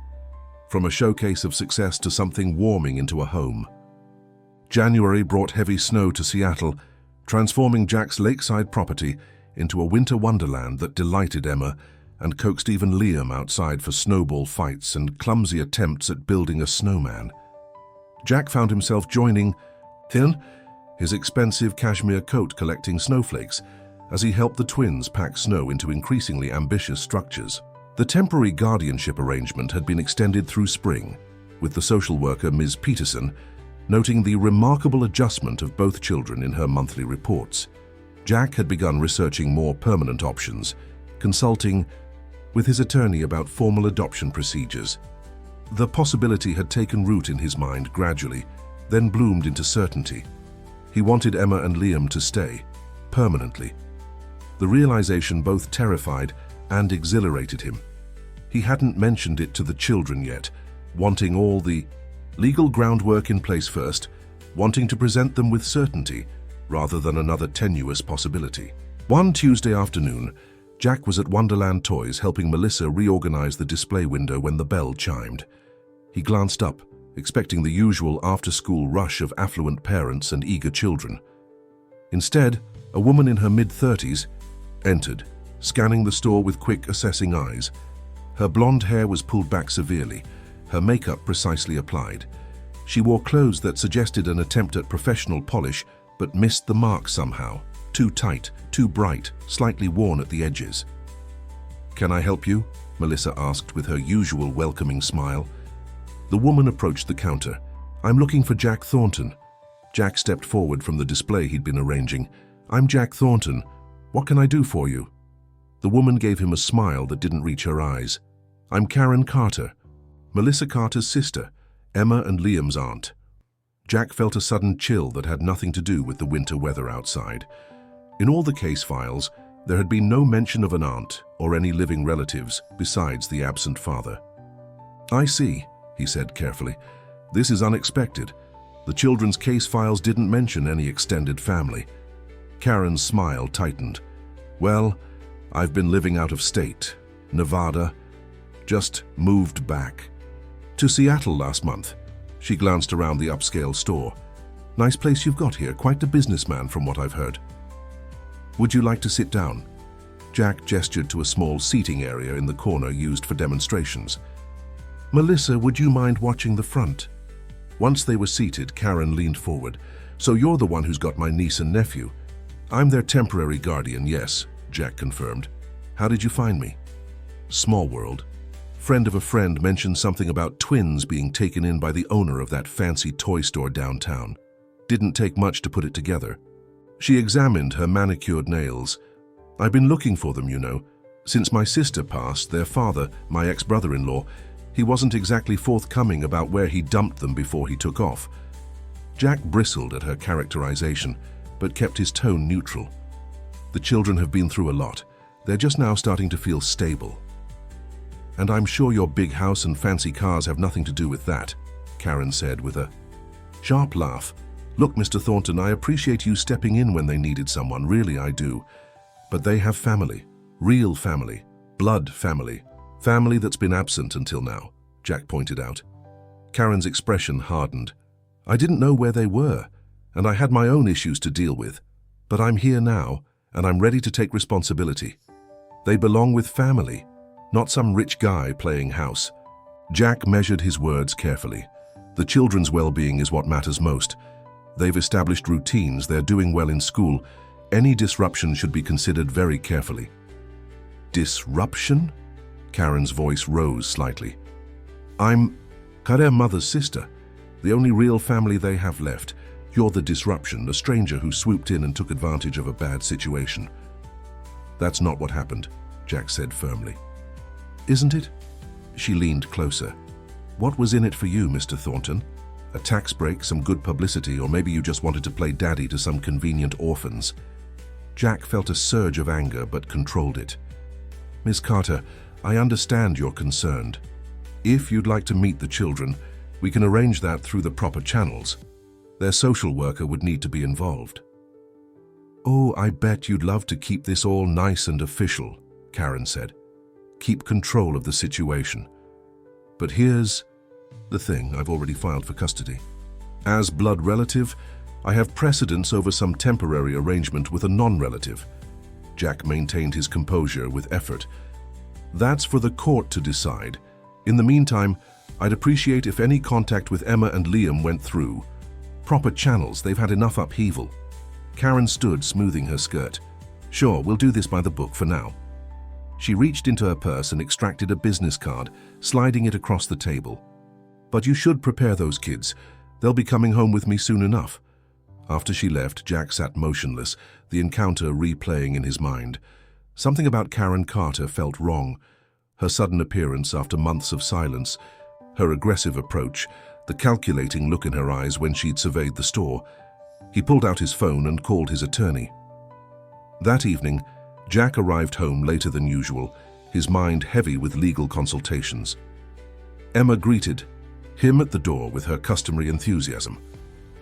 from a showcase of success to something warming into a home. January brought heavy snow to Seattle, transforming Jack's lakeside property into a winter wonderland that delighted Emma and coaxed even Liam outside for snowball fights and clumsy attempts at building a snowman. Jack found himself joining his expensive cashmere coat collecting snowflakes, as he helped the twins pack snow into increasingly ambitious structures. The temporary guardianship arrangement had been extended through spring, with the social worker Ms. Peterson noting the remarkable adjustment of both children in her monthly reports. Jack had begun researching more permanent options, consulting with his attorney about formal adoption procedures. The possibility had taken root in his mind gradually, then bloomed into certainty. He wanted Emma and Liam to stay, permanently. The realization both terrified and exhilarated him. He hadn't mentioned it to the children yet, wanting all the legal groundwork in place first, wanting to present them with certainty rather than another tenuous possibility. One Tuesday afternoon, Jack was at Wonderland Toys helping Melissa reorganize the display window when the bell chimed. He glanced up, expecting the usual after-school rush of affluent parents and eager children. Instead, a woman in her mid-30s entered, scanning the store with quick, assessing eyes. Her blonde hair was pulled back severely, her makeup precisely applied. She wore clothes that suggested an attempt at professional polish, but missed the mark somehow. Too tight, too bright, slightly worn at the edges. "Can I help you?" Melissa asked with her usual welcoming smile. The woman approached the counter. "I'm looking for Jack Thornton." Jack stepped forward from the display he'd been arranging. "I'm Jack Thornton. What can I do for you?" The woman gave him a smile that didn't reach her eyes. "I'm Karen Carter, Melissa Carter's sister, Emma and Liam's aunt." Jack felt a sudden chill that had nothing to do with the winter weather outside. In all the case files, there had been no mention of an aunt or any living relatives besides the absent father. "I see," he said carefully. "This is unexpected. The children's case files didn't mention any extended family." Karen's smile tightened. "Well, I've been living out of state, Nevada. Just moved back to Seattle last month." She glanced around the upscale store. "Nice place you've got here, quite the businessman from what I've heard. Would you like to sit down?" Jack gestured to a small seating area in the corner used for demonstrations. "Melissa, would you mind watching the front?" Once they were seated, Karen leaned forward. "So you're the one who's got my niece and nephew?" "I'm their temporary guardian, yes," Jack confirmed. "How did you find me?" "Small world. Friend of a friend mentioned something about twins being taken in by the owner of that fancy toy store downtown. Didn't take much to put it together." She examined her manicured nails. "I've been looking for them, you know. Since my sister passed, their father, my ex-brother-in-law, he wasn't exactly forthcoming about where he dumped them before he took off." Jack bristled at her characterization, but kept his tone neutral. "The children have been through a lot. They're just now starting to feel stable. And I'm sure your big house and fancy cars have nothing to do with that," Karen said with a sharp laugh. "Look, Mr. Thornton, I appreciate you stepping in when they needed someone, really I do. But they have family, real family, blood family, family that's been absent until now," Jack pointed out. Karen's expression hardened. "I didn't know where they were, and I had my own issues to deal with. But I'm here now, and I'm ready to take responsibility. They belong with family, not some rich guy playing house." Jack measured his words carefully. The children's well-being is what matters most. They've established routines, they're doing well in school. Any disruption should be considered very carefully. "Disruption?" Karen's voice rose slightly. "I'm their mother's sister, the only real family they have left. You're the disruption, a stranger who swooped in and took advantage of a bad situation." "That's not what happened," Jack said firmly. "Isn't it?" She leaned closer. "What was in it for you, Mr. Thornton? A tax break, some good publicity, or maybe you just wanted to play daddy to some convenient orphans?" Jack felt a surge of anger but controlled it. "Miss Carter, I understand you're concerned. If you'd like to meet the children, we can arrange that through the proper channels. Their social worker would need to be involved." "Oh, I bet you'd love to keep this all nice and official," Karen said. "Keep control of the situation. But here's the thing, I've already filed for custody. As blood relative, I have precedence over some temporary arrangement with a non-relative." Jack maintained his composure with effort. "That's for the court to decide. In the meantime, I'd appreciate if any contact with Emma and Liam went through. Proper channels, they've had enough upheaval." Karen stood, smoothing her skirt. Sure, we'll do this by the book for now. She reached into her purse and extracted a business card, sliding it across the table. But you should prepare those kids. They'll be coming home with me soon enough. After she left, Jack sat motionless, the encounter replaying in his mind. Something about Karen Carter felt wrong. Her sudden appearance after months of silence, her aggressive approach, the calculating look in her eyes when she'd surveyed the store. He pulled out his phone and called his attorney. That evening, Jack arrived home later than usual, his mind heavy with legal consultations. Emma greeted him at the door with her customary enthusiasm,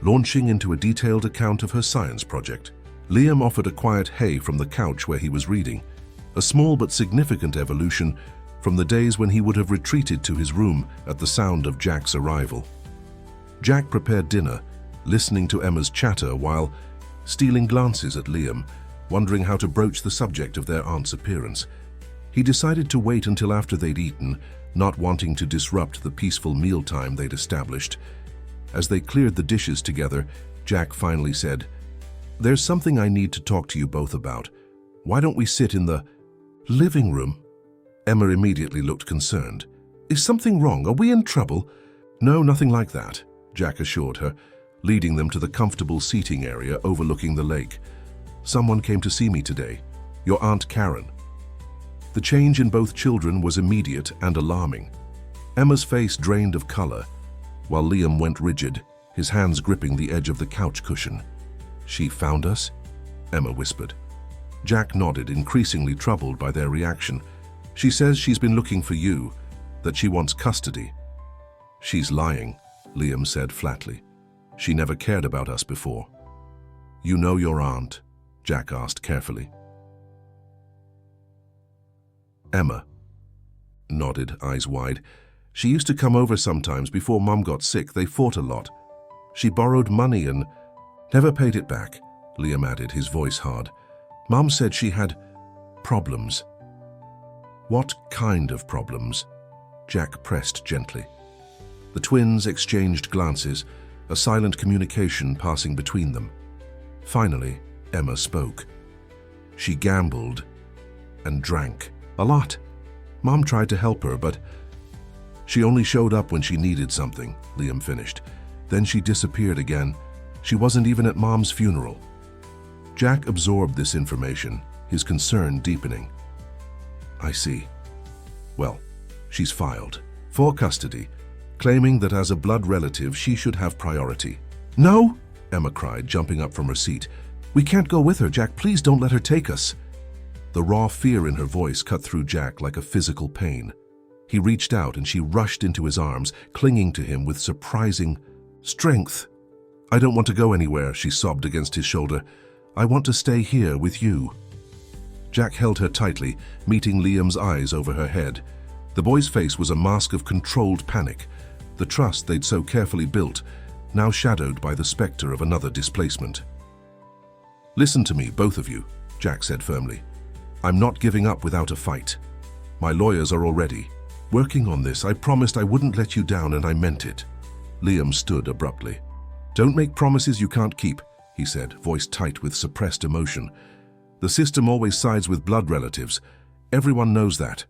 launching into a detailed account of her science project. Liam offered a quiet hey from the couch where he was reading, a small but significant evolution from the days when he would have retreated to his room at the sound of Jack's arrival. Jack prepared dinner, listening to Emma's chatter while stealing glances at Liam, wondering how to broach the subject of their aunt's appearance. He decided to wait until after they'd eaten, not wanting to disrupt the peaceful mealtime they'd established. As they cleared the dishes together, Jack finally said, "There's something I need to talk to you both about. Why don't we sit in the living room?" Emma immediately looked concerned. "Is something wrong? Are we in trouble?" "No, nothing like that," Jack assured her, leading them to the comfortable seating area overlooking the lake. "Someone came to see me today. Your Aunt Karen." The change in both children was immediate and alarming. Emma's face drained of color, while Liam went rigid, his hands gripping the edge of the couch cushion. "She found us?" Emma whispered. Jack nodded, increasingly troubled by their reaction. "She says she's been looking for you, that she wants custody." "She's lying," Liam said flatly. "She never cared about us before." "You know your aunt?" Jack asked carefully. Emma nodded, eyes wide. "She used to come over sometimes before Mom got sick. They fought a lot. She borrowed money and never paid it back," Liam added, his voice hard. "Mom said she had problems." "What kind of problems?" Jack pressed gently. The twins exchanged glances, a silent communication passing between them. Finally, Emma spoke. "She gambled and drank. A lot. Mom tried to help her, but she only showed up when she needed something," Liam finished. "Then she disappeared again. She wasn't even at Mom's funeral." Jack absorbed this information, his concern deepening. "I see. Well, she's filed for custody, claiming that as a blood relative she should have priority." "No!" Emma cried, jumping up from her seat. "We can't go with her, Jack. Please don't let her take us." The raw fear in her voice cut through Jack like a physical pain. He reached out and she rushed into his arms, clinging to him with surprising strength. "I don't want to go anywhere," she sobbed against his shoulder. "I want to stay here with you." Jack held her tightly, meeting Liam's eyes over her head. The boy's face was a mask of controlled panic, the trust they'd so carefully built, now shadowed by the specter of another displacement. "Listen to me, both of you," Jack said firmly. "I'm not giving up without a fight. My lawyers are already working on this. I promised I wouldn't let you down, and I meant it." Liam stood abruptly. "Don't make promises you can't keep," he said, voice tight with suppressed emotion. "The system always sides with blood relatives. Everyone knows that."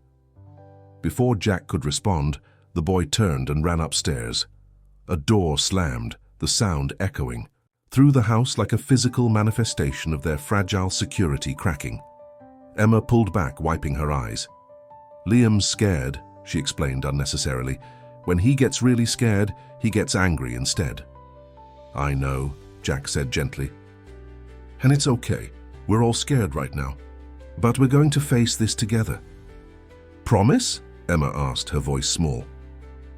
Before Jack could respond, the boy turned and ran upstairs. A door slammed, the sound echoing through the house like a physical manifestation of their fragile security cracking. Emma pulled back, wiping her eyes. "Liam's scared," she explained unnecessarily. "When he gets really scared, he gets angry instead." "I know," Jack said gently. "And it's okay. We're all scared right now. But we're going to face this together." "Promise?" Emma asked, her voice small.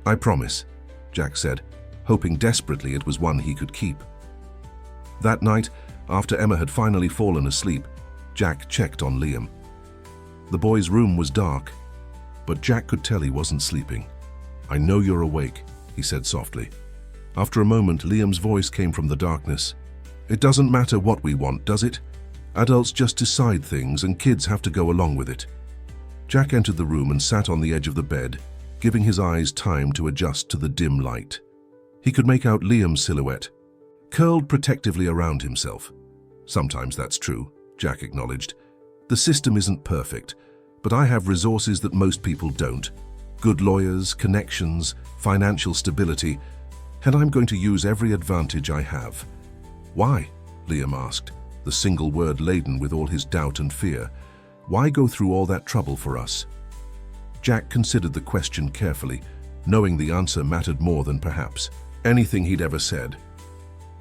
"I promise," Jack said, hoping desperately it was one he could keep. That night, after Emma had finally fallen asleep, Jack checked on Liam. The boy's room was dark, but Jack could tell he wasn't sleeping. "I know you're awake," he said softly. After a moment, Liam's voice came from the darkness. "It doesn't matter what we want, does it? Adults just decide things and kids have to go along with it." Jack entered the room and sat on the edge of the bed, giving his eyes time to adjust to the dim light. He could make out Liam's silhouette, curled protectively around himself. "Sometimes that's true," Jack acknowledged, The system isn't perfect, but I have resources that most people don't. Good lawyers, connections, financial stability, and I'm going to use every advantage I have. Why? Liam asked, the single word laden with all his doubt and fear. Why go through all that trouble for us? Jack considered the question carefully, knowing the answer mattered more than perhaps anything he'd ever said.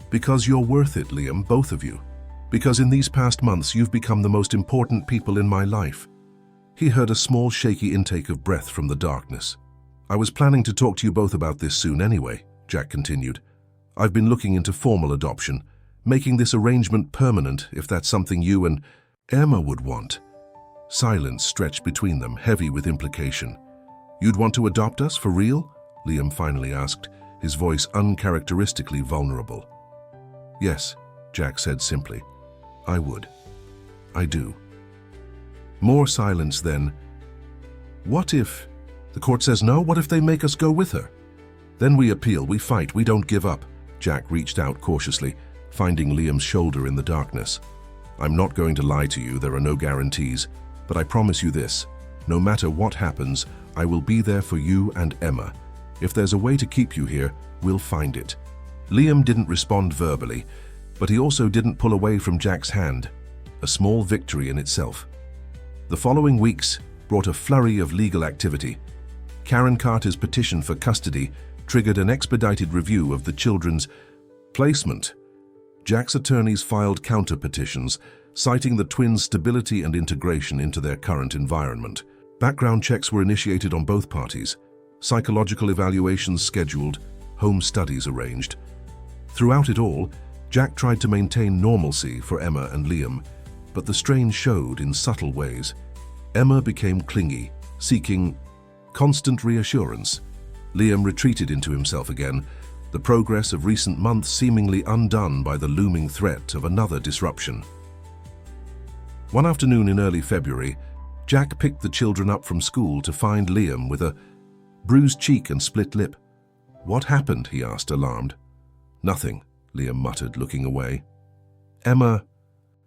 Because you're worth it, Liam, both of you. Because in these past months you've become the most important people in my life. He heard a small shaky intake of breath from the darkness. I was planning to talk to you both about this soon anyway, Jack continued. I've been looking into formal adoption, making this arrangement permanent if that's something you and Emma would want. Silence stretched between them, heavy with implication. You'd want to adopt us, for real? Liam finally asked, his voice uncharacteristically vulnerable. Yes, Jack said simply. I would. I do. More silence then. What if? The court says no? What if they make us go with her? Then we appeal, we fight, we don't give up. Jack reached out cautiously, finding Liam's shoulder in the darkness. I'm not going to lie to you, there are no guarantees, but I promise you this. No matter what happens, I will be there for you and Emma. If there's a way to keep you here, we'll find it. Liam didn't respond verbally, but he also didn't pull away from Jack's hand, a small victory in itself. The following weeks brought a flurry of legal activity. Karen Carter's petition for custody triggered an expedited review of the children's placement. Jack's attorneys filed counter-petitions, citing the twins' stability and integration into their current environment. Background checks were initiated on both parties, psychological evaluations scheduled, home studies arranged. Throughout it all, Jack tried to maintain normalcy for Emma and Liam, but the strain showed in subtle ways. Emma became clingy, seeking constant reassurance. Liam retreated into himself again, the progress of recent months seemingly undone by the looming threat of another disruption. One afternoon in early February, Jack picked the children up from school to find Liam with a bruised cheek and split lip. What happened? He asked, alarmed. Nothing, Liam muttered, looking away. Emma,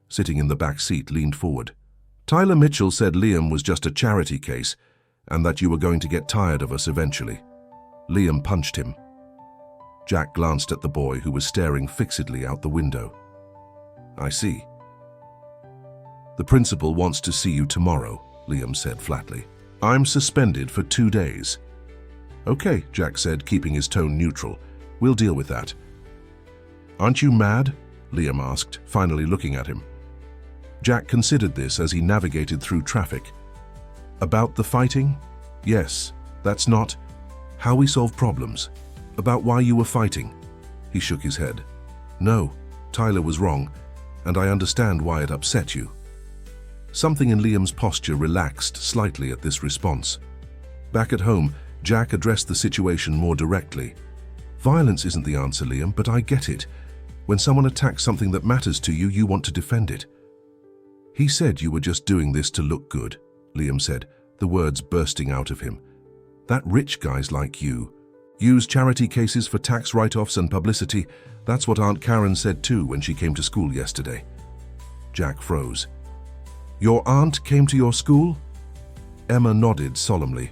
sitting in the back seat, leaned forward. Tyler Mitchell said Liam was just a charity case and that you were going to get tired of us eventually. Liam punched him. Jack glanced at the boy who was staring fixedly out the window. I see. The principal wants to see you tomorrow, Liam said flatly. I'm suspended for 2 days. Okay, Jack said, keeping his tone neutral. We'll deal with that. Aren't you mad? Liam asked, finally looking at him. Jack considered this as he navigated through traffic. About the fighting? Yes, that's not how we solve problems. About why you were fighting? He shook his head. No, Tyler was wrong, and I understand why it upset you. Something in Liam's posture relaxed slightly at this response. Back at home, Jack addressed the situation more directly. Violence isn't the answer, Liam, but I get it. When someone attacks something that matters to you, you want to defend it. He said you were just doing this to look good, Liam said, the words bursting out of him. That rich guys like you use charity cases for tax write-offs and publicity. That's what Aunt Karen said too when she came to school yesterday. Jack froze. Your aunt came to your school? Emma nodded solemnly.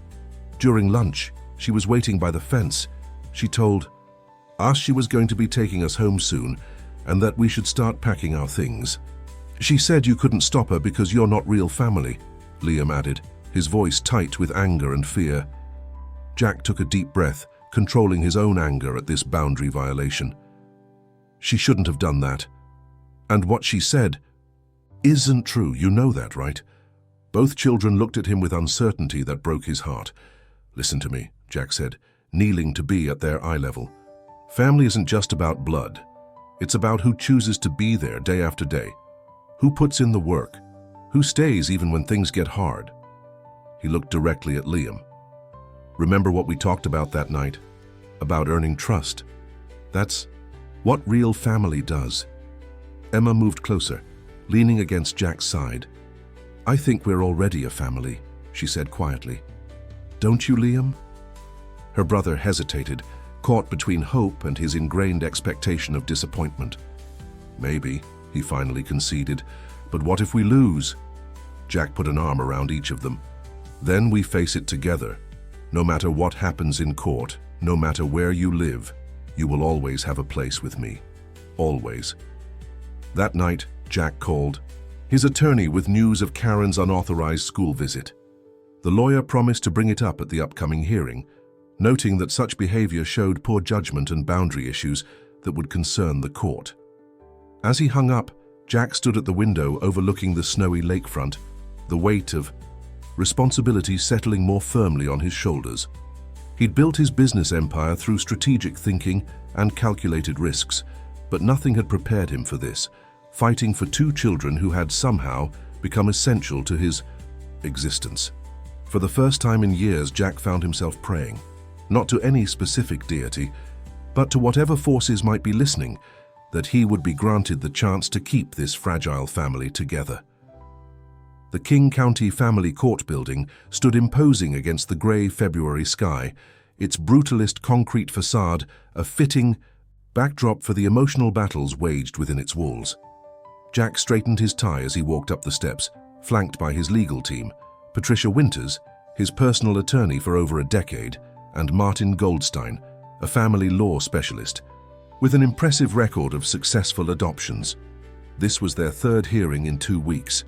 During lunch, she was waiting by the fence. She told us she was going to be taking us home soon and that we should start packing our things. She said you couldn't stop her because you're not real family, Liam added, his voice tight with anger and fear. Jack took a deep breath, controlling his own anger at this boundary violation. She shouldn't have done that. And what she said isn't true, you know that, right? Both children looked at him with uncertainty that broke his heart. Listen to me, Jack said, kneeling to be at their eye level. Family isn't just about blood. It's about who chooses to be there day after day. Who puts in the work? Who stays even when things get hard? He looked directly at Liam. Remember what we talked about that night? About earning trust. That's what real family does. Emma moved closer, leaning against Jack's side. I think we're already a family, she said quietly. Don't you, Liam? Her brother hesitated, caught between hope and his ingrained expectation of disappointment. Maybe, he finally conceded, but what if we lose? Jack put an arm around each of them. "Then we face it together. No matter what happens in court, no matter where you live, you will always have a place with me. Always." That night, Jack called his attorney with news of Karen's unauthorized school visit. The lawyer promised to bring it up at the upcoming hearing, noting that such behavior showed poor judgment and boundary issues that would concern the court. As he hung up, Jack stood at the window overlooking the snowy lakefront, the weight of responsibility settling more firmly on his shoulders. He'd built his business empire through strategic thinking and calculated risks, but nothing had prepared him for this, fighting for two children who had somehow become essential to his existence. For the first time in years, Jack found himself praying, not to any specific deity, but to whatever forces might be listening, that he would be granted the chance to keep this fragile family together. The King County Family Court building stood imposing against the grey February sky, its brutalist concrete facade a fitting backdrop for the emotional battles waged within its walls. Jack straightened his tie as he walked up the steps, flanked by his legal team, Patricia Winters, his personal attorney for over a decade, and Martin Goldstein, a family law specialist, with an impressive record of successful adoptions. This was their third hearing in 2 weeks.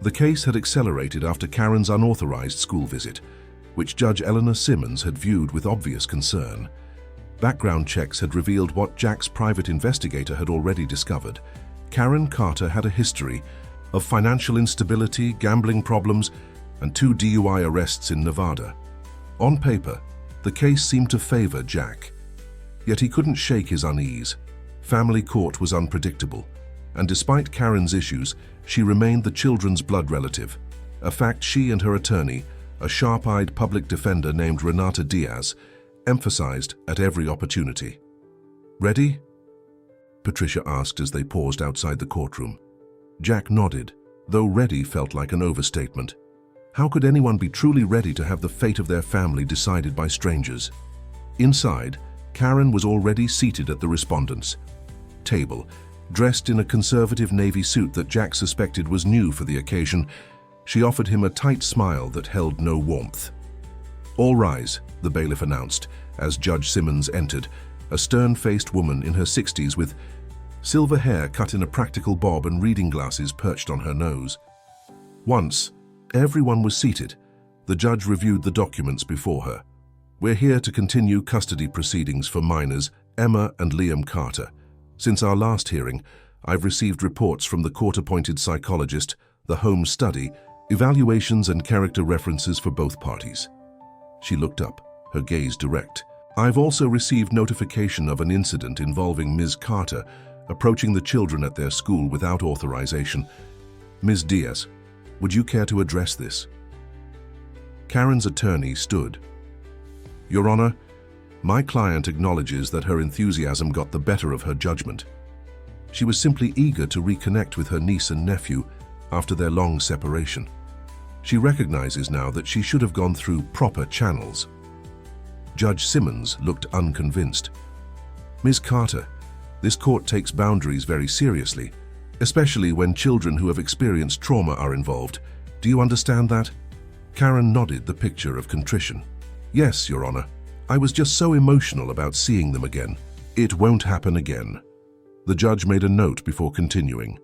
The case had accelerated after Karen's unauthorized school visit, which Judge Eleanor Simmons had viewed with obvious concern. Background checks had revealed what Jack's private investigator had already discovered. Karen Carter had a history of financial instability, gambling problems, and 2 DUI arrests in Nevada. On paper, the case seemed to favor Jack. Yet he couldn't shake his unease. Family court was unpredictable, and despite Karen's issues, she remained the children's blood relative, a fact she and her attorney, a sharp-eyed public defender named Renata Diaz, emphasized at every opportunity. "Ready?" Patricia asked as they paused outside the courtroom. Jack nodded, though ready felt like an overstatement. How could anyone be truly ready to have the fate of their family decided by strangers? Inside, Karen was already seated at the respondents' table, dressed in a conservative navy suit that Jack suspected was new for the occasion. She offered him a tight smile that held no warmth. "All rise," the bailiff announced as Judge Simmons entered, a stern-faced woman in her 60s with silver hair cut in a practical bob and reading glasses perched on her nose. Once everyone was seated, the judge reviewed the documents before her. "We're here to continue custody proceedings for minors Emma and Liam Carter. Since our last hearing, I've received reports from the court-appointed psychologist, the home study, evaluations and character references for both parties." She looked up, her gaze direct. "I've also received notification of an incident involving Ms. Carter approaching the children at their school without authorization. Ms. Diaz, would you care to address this?" Karen's attorney stood. "Your Honor, my client acknowledges that her enthusiasm got the better of her judgment. She was simply eager to reconnect with her niece and nephew after their long separation. She recognizes now that she should have gone through proper channels." Judge Simmons looked unconvinced. "Ms. Carter, this court takes boundaries very seriously, especially when children who have experienced trauma are involved. Do you understand that?" Karen nodded, the picture of contrition. "Yes, Your Honor. I was just so emotional about seeing them again. It won't happen again." The judge made a note before continuing.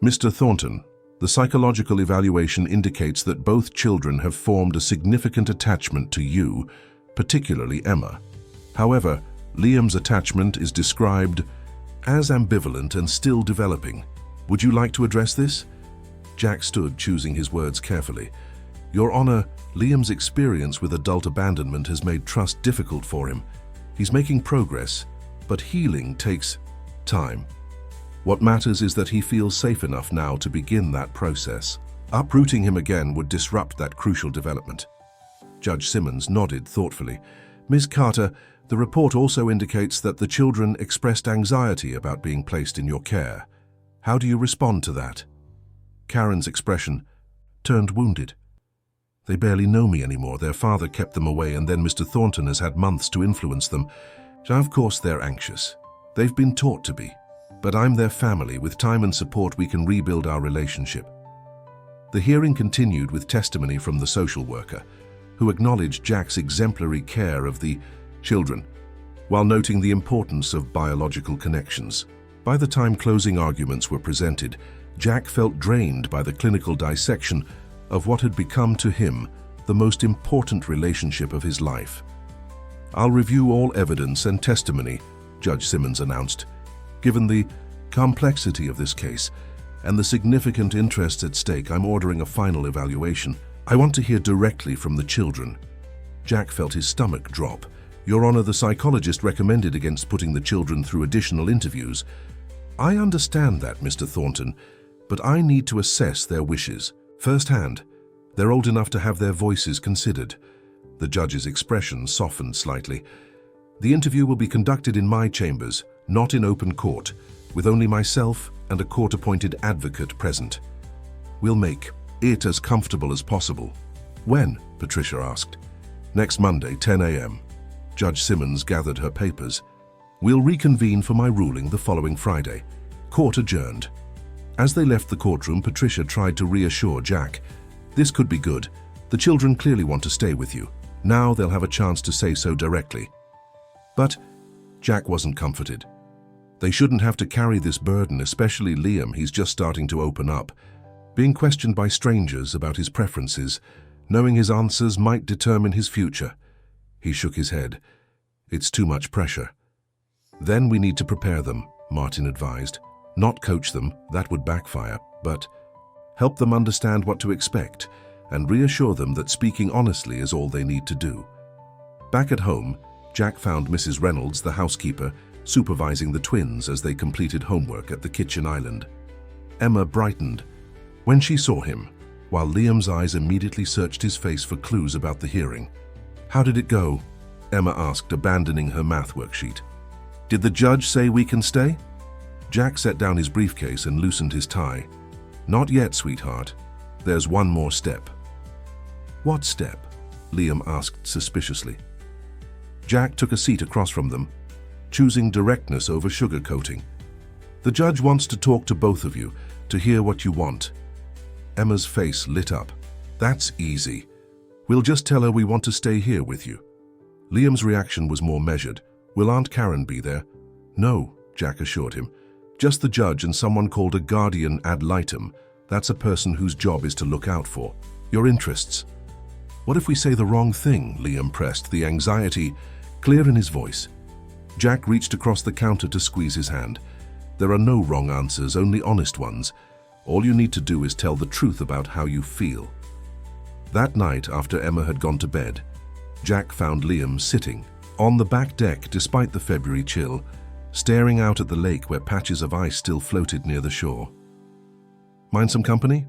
"Mr. Thornton, the psychological evaluation indicates that both children have formed a significant attachment to you, particularly Emma. However, Liam's attachment is described as ambivalent and still developing. Would you like to address this?" Jack stood, choosing his words carefully. "Your Honor, Liam's experience with adult abandonment has made trust difficult for him. He's making progress, but healing takes time. What matters is that he feels safe enough now to begin that process. Uprooting him again would disrupt that crucial development." Judge Simmons nodded thoughtfully. "Ms. Carter, the report also indicates that the children expressed anxiety about being placed in your care. How do you respond to that?" Karen's expression turned wounded. "They barely know me anymore. Their father kept them away, and then Mr. Thornton has had months to influence them. So of course they're anxious. They've been taught to be. But I'm their family. With time and support, we can rebuild our relationship." The hearing continued with testimony from the social worker, who acknowledged Jack's exemplary care of the children, while noting the importance of biological connections. By the time closing arguments were presented, Jack felt drained by the clinical dissection of what had become to him the most important relationship of his life. "I'll review all evidence and testimony," Judge Simmons announced. "Given the complexity of this case and the significant interests at stake, I'm ordering a final evaluation. I want to hear directly from the children." Jack felt his stomach drop. "Your Honor, the psychologist recommended against putting the children through additional interviews." "I understand that, Mr. Thornton, but I need to assess their wishes firsthand. They're old enough to have their voices considered." The judge's expression softened slightly. "The interview will be conducted in my chambers, not in open court, with only myself and a court-appointed advocate present. We'll make it as comfortable as possible." "When?" Patricia asked. "Next Monday, 10 a.m. Judge Simmons gathered her papers. "We'll reconvene for my ruling the following Friday. Court adjourned." As they left the courtroom, Patricia tried to reassure Jack. "This could be good. The children clearly want to stay with you. Now they'll have a chance to say so directly." But Jack wasn't comforted. They shouldn't have to carry this burden, especially Liam. He's just starting to open up. Being questioned by strangers about his preferences, knowing his answers might determine his future. He shook his head. "It's too much pressure." "Then we need to prepare them," Martin advised. "Not coach them, that would backfire, but help them understand what to expect and reassure them that speaking honestly is all they need to do." Back at home, Jack found Mrs. Reynolds, the housekeeper, supervising the twins as they completed homework at the kitchen island. Emma brightened when she saw him, while Liam's eyes immediately searched his face for clues about the hearing. "How did it go?" Emma asked, abandoning her math worksheet. "Did the judge say we can stay?" Jack set down his briefcase and loosened his tie. "Not yet, sweetheart. There's one more step." "What step?" Liam asked suspiciously. Jack took a seat across from them, choosing directness over sugarcoating. "The judge wants to talk to both of you, to hear what you want." Emma's face lit up. "That's easy. We'll just tell her we want to stay here with you." Liam's reaction was more measured. "Will Aunt Karen be there?" "No," Jack assured him. "Just the judge and someone called a guardian ad litem. That's a person whose job is to look out for your interests." "What if we say the wrong thing?" Liam pressed, the anxiety clear in his voice. Jack reached across the counter to squeeze his hand. "There are no wrong answers, only honest ones. All you need to do is tell the truth about how you feel." That night, after Emma had gone to bed, Jack found Liam sitting on the back deck despite the February chill, staring out at the lake where patches of ice still floated near the shore. "Mind some company?"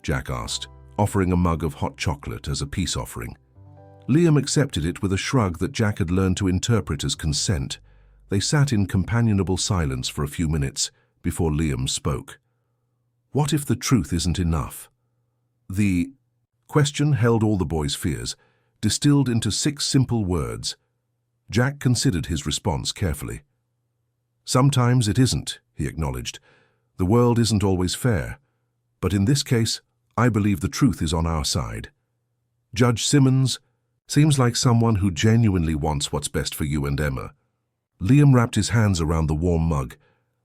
Jack asked, offering a mug of hot chocolate as a peace offering. Liam accepted it with a shrug that Jack had learned to interpret as consent. They sat in companionable silence for a few minutes before Liam spoke. "What if the truth isn't enough?" The question held all the boys' fears, distilled into 6 simple words. Jack considered his response carefully. "Sometimes it isn't," he acknowledged. "The world isn't always fair. But in this case, I believe the truth is on our side. Judge Simmons seems like someone who genuinely wants what's best for you and Emma." Liam wrapped his hands around the warm mug.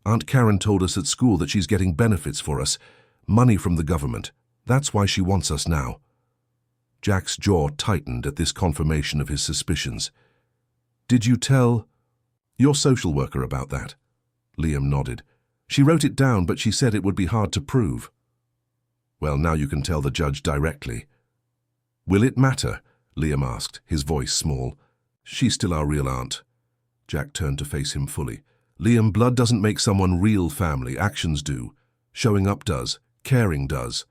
"Aunt Karen told us at school that she's getting benefits for us, money from the government. That's why she wants us now." Jack's jaw tightened at this confirmation of his suspicions. "Did you tell your social worker about that?" Liam nodded. "She wrote it down, but she said it would be hard to prove." "Well, now you can tell the judge directly." "Will it matter?" Liam asked, his voice small. "She's still our real aunt." Jack turned to face him fully. "Liam, blood doesn't make someone real family. Actions do. Showing up does. Caring does."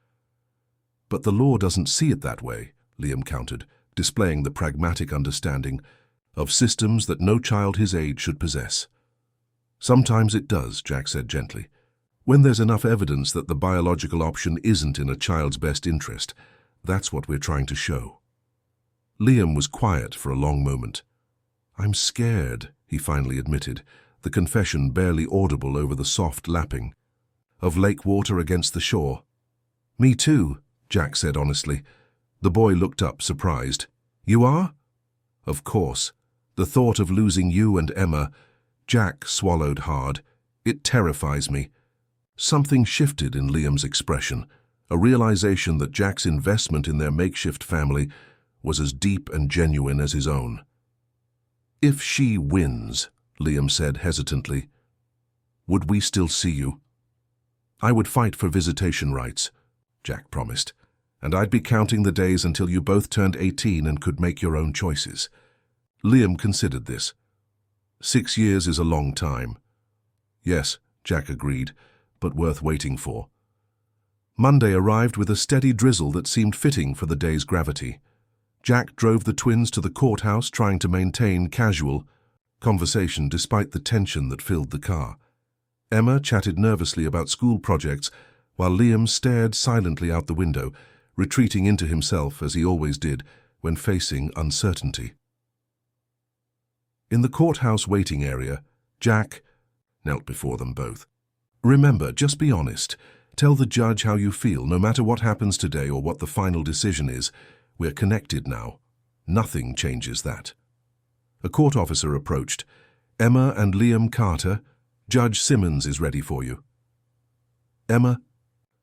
"But the law doesn't see it that way," Liam countered, displaying the pragmatic understanding of systems that no child his age should possess. "Sometimes it does," Jack said gently. "When there's enough evidence that the biological option isn't in a child's best interest, that's what we're trying to show." Liam was quiet for a long moment. "I'm scared," he finally admitted, the confession barely audible over the soft lapping of lake water against the shore. "Me too," Jack said honestly. The boy looked up, surprised. You are? Of course. The thought of losing you and Emma. Jack swallowed hard. It terrifies me. Something shifted in Liam's expression, a realization that Jack's investment in their makeshift family was as deep and genuine as his own. If she wins, Liam said hesitantly, would we still see you? I would fight for visitation rights, Jack promised, and I'd be counting the days until you both turned 18 and could make your own choices. Liam considered this. 6 years is a long time. Yes, Jack agreed, but worth waiting for. Monday arrived with a steady drizzle that seemed fitting for the day's gravity. Jack drove the twins to the courthouse, trying to maintain casual conversation despite the tension that filled the car. Emma chatted nervously about school projects, while Liam stared silently out the window, retreating into himself as he always did when facing uncertainty. In the courthouse waiting area, Jack knelt before them both. Remember, just be honest. Tell the judge how you feel, no matter what happens today or what the final decision is. We're connected now. Nothing changes that. A court officer approached. Emma and Liam Carter, Judge Simmons is ready for you. Emma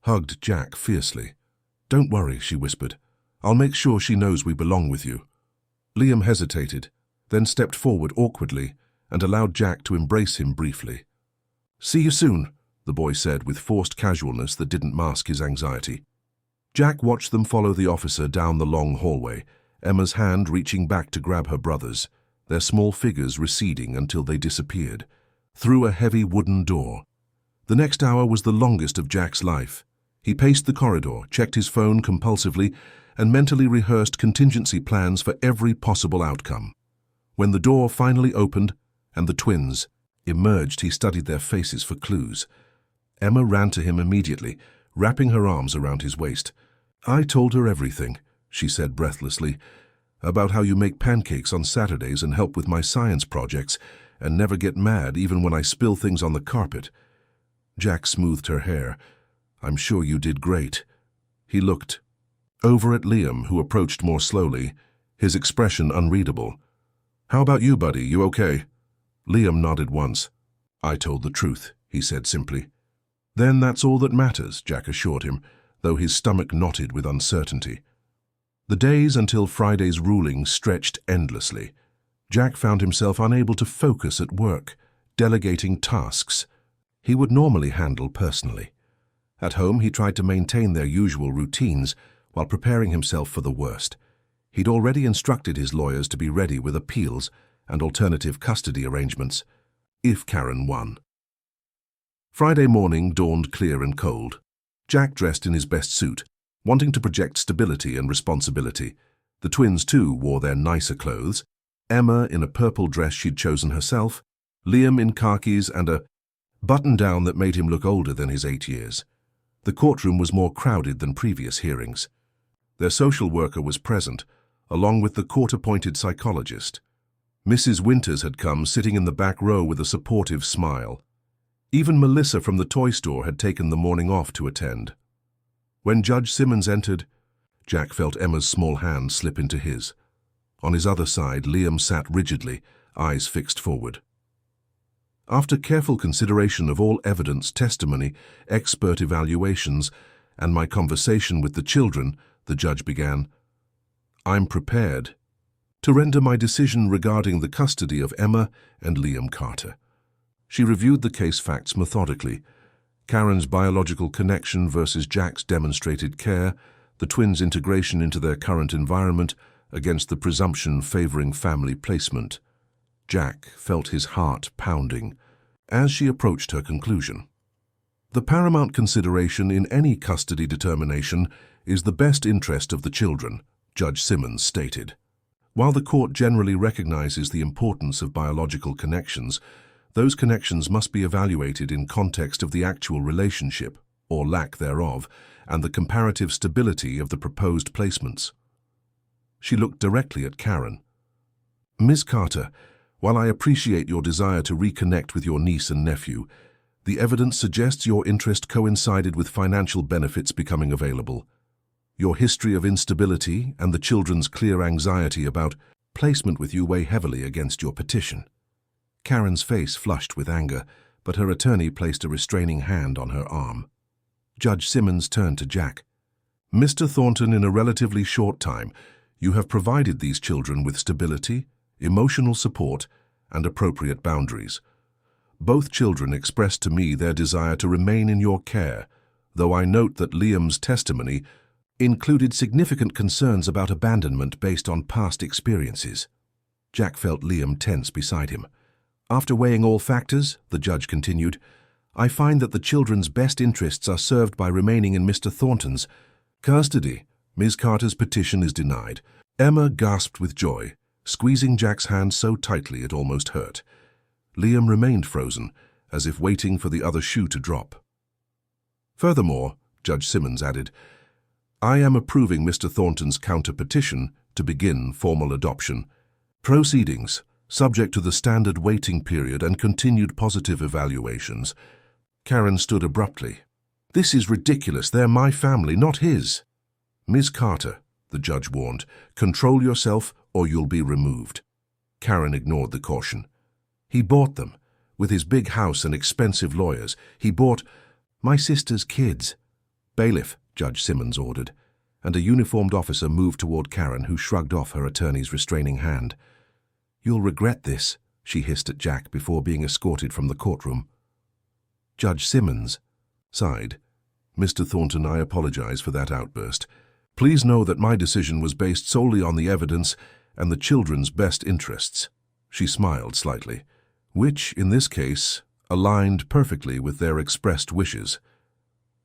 hugged Jack fiercely. Don't worry, she whispered. I'll make sure she knows we belong with you. Liam hesitated, then stepped forward awkwardly and allowed Jack to embrace him briefly. See you soon, the boy said with forced casualness that didn't mask his anxiety. Jack watched them follow the officer down the long hallway, Emma's hand reaching back to grab her brother's, their small figures receding until they disappeared, through a heavy wooden door. The next hour was the longest of Jack's life. He paced the corridor, checked his phone compulsively, and mentally rehearsed contingency plans for every possible outcome. When the door finally opened and the twins emerged, he studied their faces for clues. Emma ran to him immediately, wrapping her arms around his waist. I told her everything, she said breathlessly, about how you make pancakes on Saturdays and help with my science projects and never get mad even when I spill things on the carpet. Jack smoothed her hair. I'm sure you did great. He looked over at Liam, who approached more slowly, his expression unreadable. How about you, buddy? You okay? Liam nodded once. I told the truth, he said simply. Then that's all that matters, Jack assured him, though his stomach knotted with uncertainty. The days until Friday's ruling stretched endlessly. Jack found himself unable to focus at work, delegating tasks he would normally handle personally. At home, he tried to maintain their usual routines while preparing himself for the worst. He'd already instructed his lawyers to be ready with appeals and alternative custody arrangements, if Karen won. Friday morning dawned clear and cold. Jack dressed in his best suit, wanting to project stability and responsibility. The twins, too, wore their nicer clothes. Emma in a purple dress she'd chosen herself, Liam in khakis and a button-down that made him look older than his 8 years. The courtroom was more crowded than previous hearings. Their social worker was present, along with the court-appointed psychologist. Mrs. Winters had come, sitting in the back row with a supportive smile. Even Melissa from the toy store had taken the morning off to attend. When Judge Simmons entered, Jack felt Emma's small hand slip into his. On his other side, Liam sat rigidly, eyes fixed forward. After careful consideration of all evidence, testimony, expert evaluations, and my conversation with the children, the judge began, I'm prepared to render my decision regarding the custody of Emma and Liam Carter. She reviewed the case facts methodically. Karen's biological connection versus Jack's demonstrated care, the twins' integration into their current environment against the presumption favoring family placement. Jack felt his heart pounding as she approached her conclusion. The paramount consideration in any custody determination is the best interest of the children, Judge Simmons stated. While the court generally recognizes the importance of biological connections, those connections must be evaluated in context of the actual relationship, or lack thereof, and the comparative stability of the proposed placements. She looked directly at Karen. Ms. Carter, while I appreciate your desire to reconnect with your niece and nephew, the evidence suggests your interest coincided with financial benefits becoming available. Your history of instability and the children's clear anxiety about placement with you weigh heavily against your petition." Karen's face flushed with anger, but her attorney placed a restraining hand on her arm. Judge Simmons turned to Jack. "Mr. Thornton, in a relatively short time, you have provided these children with stability, emotional support, and appropriate boundaries. Both children expressed to me their desire to remain in your care, though I note that Liam's testimony included significant concerns about abandonment based on past experiences." Jack felt Liam tense beside him. "After weighing all factors," the judge continued, "I find that the children's best interests are served by remaining in Mr. Thornton's custody." Ms. Carter's petition is denied. Emma gasped with joy, squeezing Jack's hand so tightly it almost hurt. Liam remained frozen, as if waiting for the other shoe to drop. "Furthermore," Judge Simmons added, "I am approving Mr. Thornton's counter-petition to begin formal adoption proceedings, subject to the standard waiting period and continued positive evaluations." Karen stood abruptly. "This is ridiculous. They're my family, not his." "Ms. Carter," the judge warned, "control yourself or you'll be removed." Karen ignored the caution. "He bought them. With his big house and expensive lawyers, he bought my sister's kids." "Bailiff," Judge Simmons ordered, and a uniformed officer moved toward Karen, who shrugged off her attorney's restraining hand. "You'll regret this," she hissed at Jack before being escorted from the courtroom. Judge Simmons sighed. "Mr. Thornton, I apologize for that outburst. Please know that my decision was based solely on the evidence and the children's best interests." She smiled slightly, which, in this case, aligned perfectly with their expressed wishes.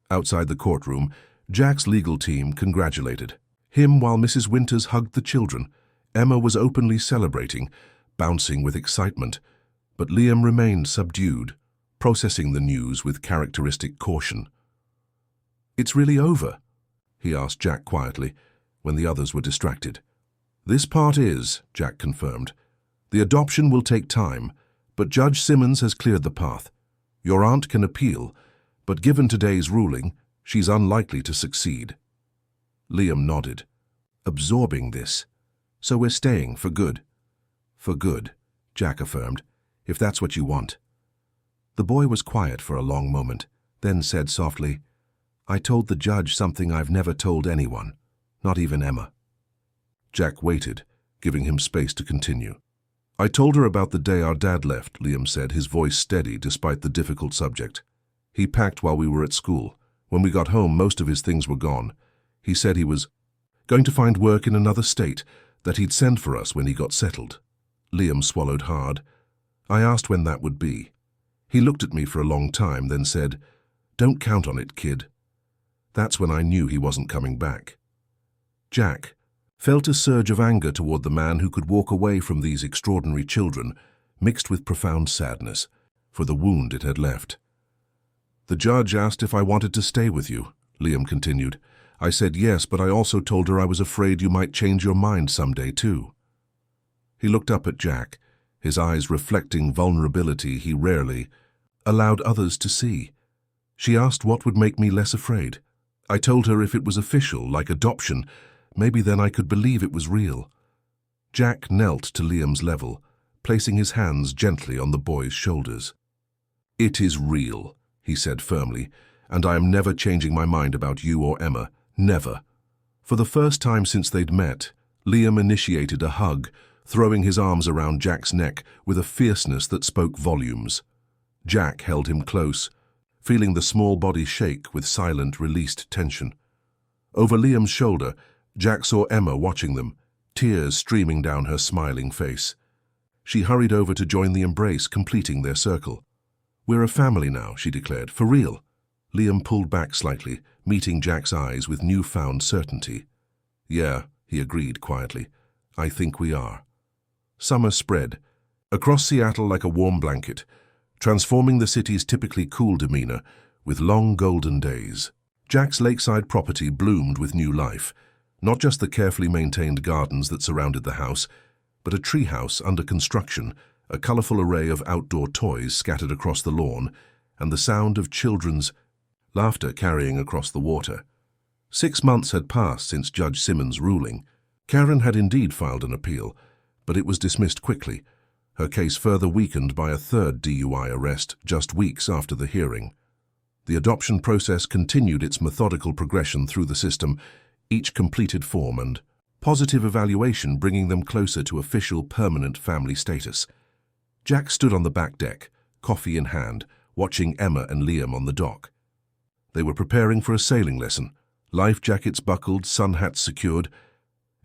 Outside the courtroom, Jack's legal team congratulated him while Mrs. Winters hugged the children. Emma was openly celebrating, bouncing with excitement, but Liam remained subdued, processing the news with characteristic caution. "It's really over?" he asked Jack quietly, when the others were distracted. "This part is," Jack confirmed. "The adoption will take time, but Judge Simmons has cleared the path. Your aunt can appeal, but given today's ruling, she's unlikely to succeed." Liam nodded, absorbing this. "So we're staying for good?" "For good," Jack affirmed, "if that's what you want." The boy was quiet for a long moment, then said softly, "I told the judge something I've never told anyone, not even Emma." Jack waited, giving him space to continue. "I told her about the day our dad left," Liam said, his voice steady despite the difficult subject. "He packed while we were at school. When we got home, most of his things were gone. He said he was going to find work in another state, that he'd send for us when he got settled." Liam swallowed hard. "I asked when that would be. He looked at me for a long time, then said, 'Don't count on it, kid.' That's when I knew he wasn't coming back." Jack felt a surge of anger toward the man who could walk away from these extraordinary children, mixed with profound sadness, for the wound it had left. "The judge asked if I wanted to stay with you," Liam continued. "I said yes, but I also told her I was afraid you might change your mind someday, too." He looked up at Jack, his eyes reflecting vulnerability he rarely allowed others to see. She asked what would make me less afraid. I told her if it was official, like adoption, maybe then I could believe it was real. Jack knelt to Liam's level, placing his hands gently on the boy's shoulders. "It is real," he said firmly, "and I am never changing my mind about you or Emma. Never." For the first time since they'd met, Liam initiated a hug, throwing his arms around Jack's neck with a fierceness that spoke volumes. Jack held him close, feeling the small body shake with silent, released tension. Over Liam's shoulder, Jack saw Emma watching them, tears streaming down her smiling face. She hurried over to join the embrace, completing their circle. "We're a family now," she declared, "for real." Liam pulled back slightly, meeting Jack's eyes with newfound certainty. "Yeah," he agreed quietly, "I think we are." Summer spread across Seattle like a warm blanket, transforming the city's typically cool demeanor with long golden days. Jack's lakeside property bloomed with new life, not just the carefully maintained gardens that surrounded the house, but a treehouse under construction, a colorful array of outdoor toys scattered across the lawn, and the sound of children's laughter carrying across the water. 6 months had passed since Judge Simmons' ruling. Karen had indeed filed an appeal, but it was dismissed quickly, her case further weakened by a third DUI arrest just weeks after the hearing. The adoption process continued its methodical progression through the system, each completed form and positive evaluation bringing them closer to official permanent family status. Jack stood on the back deck, coffee in hand, watching Emma and Liam on the dock. They were preparing for a sailing lesson, life jackets buckled, sun hats secured,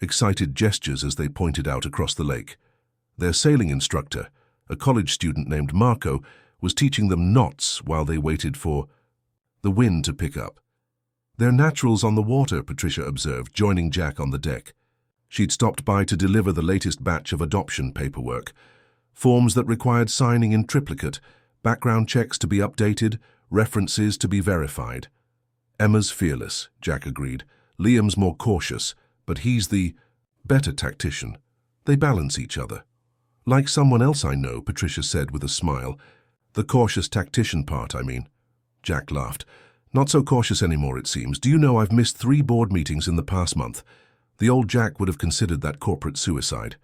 excited gestures as they pointed out across the lake. Their sailing instructor, a college student named Marco, was teaching them knots while they waited for the wind to pick up. "They're naturals on the water," Patricia observed, joining Jack on the deck. She'd stopped by to deliver the latest batch of adoption paperwork, forms that required signing in triplicate, background checks to be updated, references to be verified. "Emma's fearless," Jack agreed. "Liam's more cautious, but he's the better tactician. They balance each other." "Like someone else I know," Patricia said with a smile. "The cautious tactician part, I mean." Jack laughed. "Not so cautious anymore, it seems. Do you know I've missed 3 board meetings in the past month? The old Jack would have considered that corporate suicide.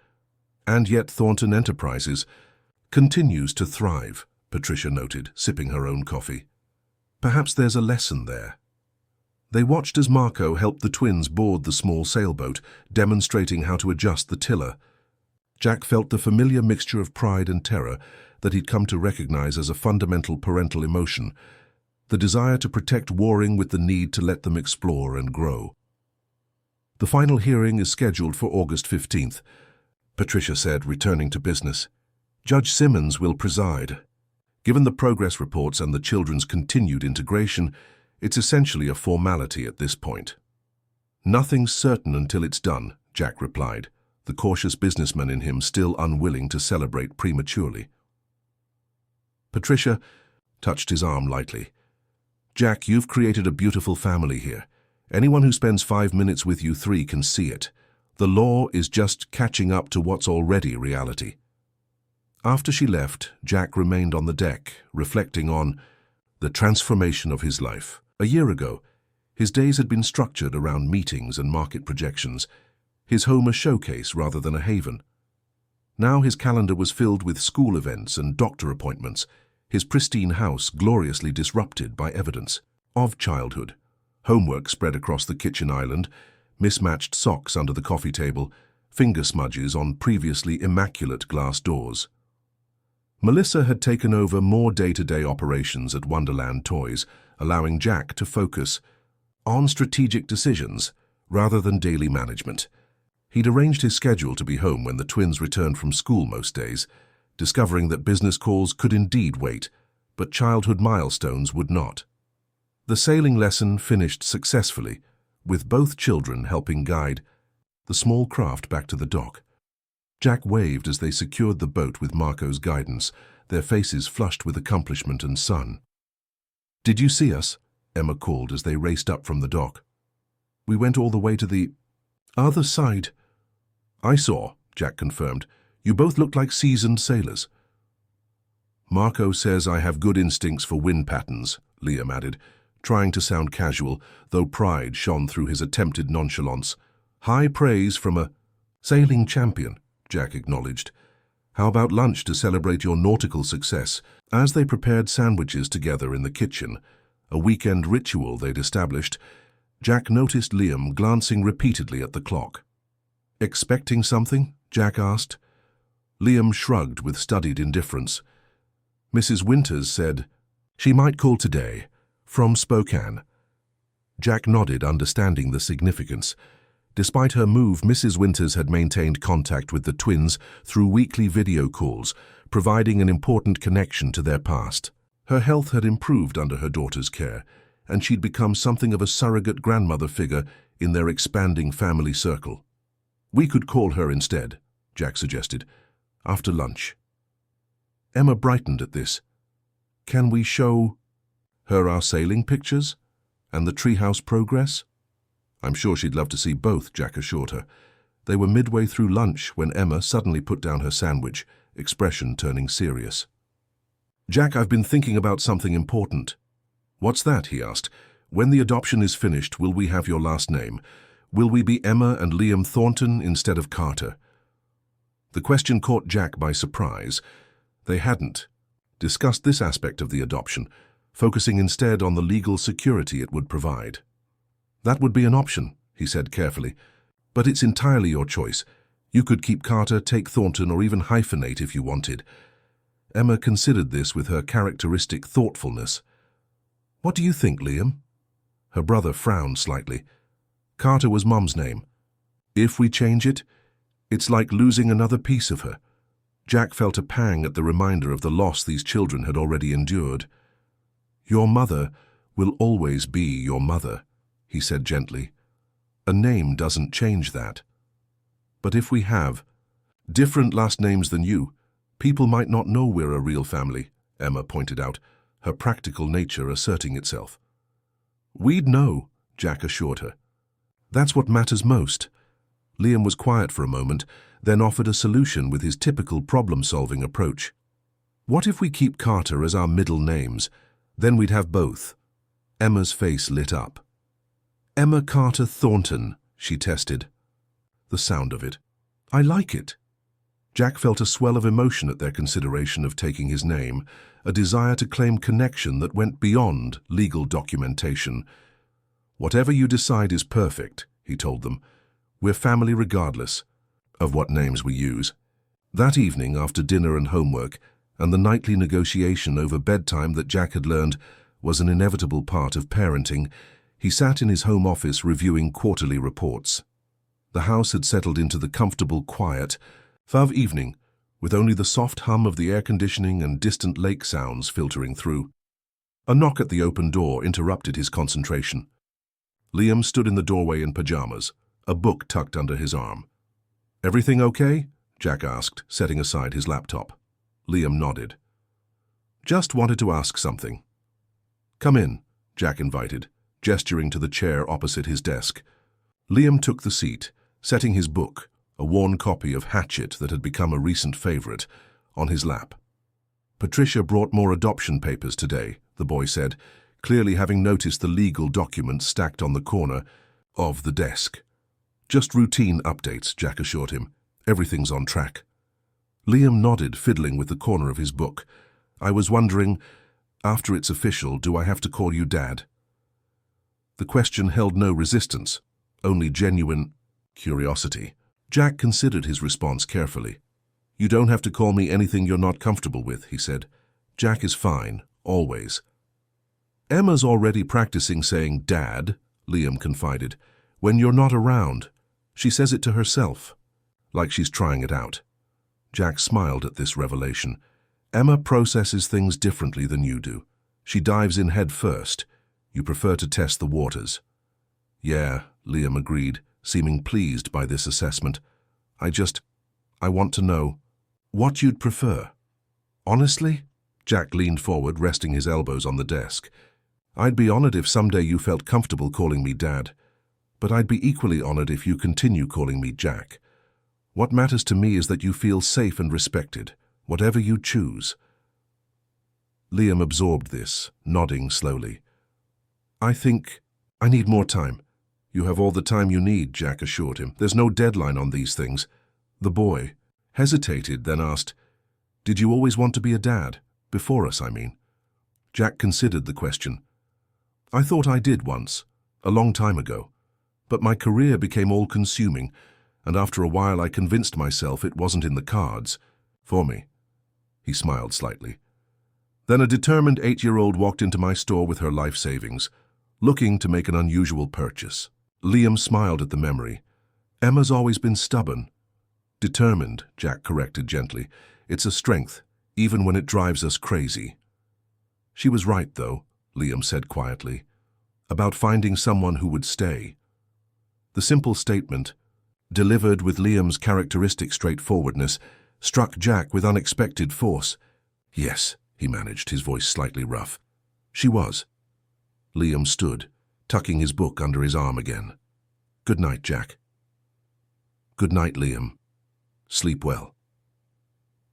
And yet Thornton Enterprises continues to thrive," Patricia noted, sipping her own coffee. "Perhaps there's a lesson there." They watched as Marco helped the twins board the small sailboat, demonstrating how to adjust the tiller. Jack felt the familiar mixture of pride and terror that he'd come to recognize as a fundamental parental emotion, the desire to protect warring with the need to let them explore and grow. "The final hearing is scheduled for August 15th, Patricia said, returning to business. "Judge Simmons will preside. Given the progress reports and the children's continued integration, it's essentially a formality at this point." "Nothing's certain until it's done," Jack replied, the cautious businessman in him still unwilling to celebrate prematurely. Patricia touched his arm lightly. "Jack, you've created a beautiful family here. Anyone who spends 5 minutes with you 3 can see it. The law is just catching up to what's already reality." After she left, Jack remained on the deck, reflecting on the transformation of his life. A year ago, his days had been structured around meetings and market projections, his home a showcase rather than a haven. Now his calendar was filled with school events and doctor appointments, his pristine house gloriously disrupted by evidence of childhood. Homework spread across the kitchen island, mismatched socks under the coffee table, finger smudges on previously immaculate glass doors. Melissa had taken over more day-to-day operations at Wonderland Toys, allowing Jack to focus on strategic decisions rather than daily management. He'd arranged his schedule to be home when the twins returned from school most days, discovering that business calls could indeed wait, but childhood milestones would not. The sailing lesson finished successfully, with both children helping guide the small craft back to the dock. Jack waved as they secured the boat with Marco's guidance, their faces flushed with accomplishment and sun. "Did you see us?" Emma called as they raced up from the dock. "We went all the way to the other side." "I saw," Jack confirmed. "You both looked like seasoned sailors." "Marco says I have good instincts for wind patterns," Liam added, trying to sound casual, though pride shone through his attempted nonchalance. "High praise from a sailing champion," Jack acknowledged. "How about lunch to celebrate your nautical success?" As they prepared sandwiches together in the kitchen, a weekend ritual they'd established, Jack noticed Liam glancing repeatedly at the clock. "Expecting something?" Jack asked. Liam shrugged with studied indifference. "Mrs. Winters said she might call today, from Spokane." Jack nodded, understanding the significance. Despite her move, Mrs. Winters had maintained contact with the twins through weekly video calls, providing an important connection to their past. Her health had improved under her daughter's care, and she'd become something of a surrogate grandmother figure in their expanding family circle. "We could call her instead," Jack suggested, "after lunch." Emma brightened at this. "Can we show her our sailing pictures and the treehouse progress?" "I'm sure she'd love to see both," Jack assured her. They were midway through lunch when Emma suddenly put down her sandwich, expression turning serious. "Jack, I've been thinking about something important." "What's that?" he asked. When the adoption is finished, will we have your last name? Will we be Emma and Liam Thornton instead of Carter? The question caught Jack by surprise. They hadn't discussed this aspect of the adoption, focusing instead on the legal security it would provide. That would be an option, he said carefully, but it's entirely your choice. You could keep Carter, take Thornton, or even hyphenate if you wanted. Emma considered this with her characteristic thoughtfulness. What do you think, Liam? Her brother frowned slightly. Carter was Mum's name. If we change it, it's like losing another piece of her. Jack felt a pang at the reminder of the loss these children had already endured. Your mother will always be your mother, he said gently. A name doesn't change that. But if we have different last names than you, people might not know we're a real family, Emma pointed out, her practical nature asserting itself. We'd know, Jack assured her. That's what matters most. Liam was quiet for a moment, then offered a solution with his typical problem-solving approach. What if we keep Carter as our middle names? Then we'd have both. Emma's face lit up. Emma Carter Thornton, she tested. The sound of it. I like it. Jack felt a swell of emotion at their consideration of taking his name, a desire to claim connection that went beyond legal documentation. Whatever you decide is perfect, he told them. We're family regardless of what names we use. That evening, after dinner and homework, and the nightly negotiation over bedtime that Jack had learned was an inevitable part of parenting, he sat in his home office reviewing quarterly reports. The house had settled into the comfortable quiet of evening, with only the soft hum of the air conditioning and distant lake sounds filtering through. A knock at the open door interrupted his concentration. Liam stood in the doorway in pajamas, a book tucked under his arm. Everything okay? Jack asked, setting aside his laptop. Liam nodded. Just wanted to ask something. Come in, Jack invited, gesturing to the chair opposite his desk. Liam took the seat, setting his book, a worn copy of Hatchet that had become a recent favorite, on his lap. Patricia brought more adoption papers today, the boy said, clearly having noticed the legal documents stacked on the corner of the desk. Just routine updates, Jack assured him. Everything's on track. Liam nodded, fiddling with the corner of his book. I was wondering, after it's official, do I have to call you Dad? The question held no resistance, only genuine curiosity. Jack considered his response carefully. You don't have to call me anything you're not comfortable with, he said. Jack is fine, always. Emma's already practicing saying Dad, Liam confided, when you're not around. She says it to herself, like she's trying it out. Jack smiled at this revelation. Emma processes things differently than you do. She dives in head first. You prefer to test the waters. Yeah, Liam agreed, seeming pleased by this assessment. I want to know what you'd prefer. Honestly? Jack leaned forward, resting his elbows on the desk. I'd be honored if someday you felt comfortable calling me Dad, but I'd be equally honored if you continue calling me Jack. What matters to me is that you feel safe and respected, whatever you choose. Liam absorbed this, nodding slowly. I think I need more time. You have all the time you need, Jack assured him. There's no deadline on these things. The boy hesitated, then asked, Did you always want to be a dad? Before us, I mean. Jack considered the question. I thought I did once, a long time ago, but my career became all-consuming, and after a while I convinced myself it wasn't in the cards for me. He smiled slightly. Then a determined 8-year-old walked into my store with her life savings, looking to make an unusual purchase. Liam smiled at the memory. Emma's always been stubborn. Determined, Jack corrected gently. It's a strength, even when it drives us crazy. She was right, though, Liam said quietly, about finding someone who would stay. The simple statement, delivered with Liam's characteristic straightforwardness, struck Jack with unexpected force. Yes, he managed, his voice slightly rough. She was. Liam stood, tucking his book under his arm again. Good night, Jack. Good night, Liam. Sleep well.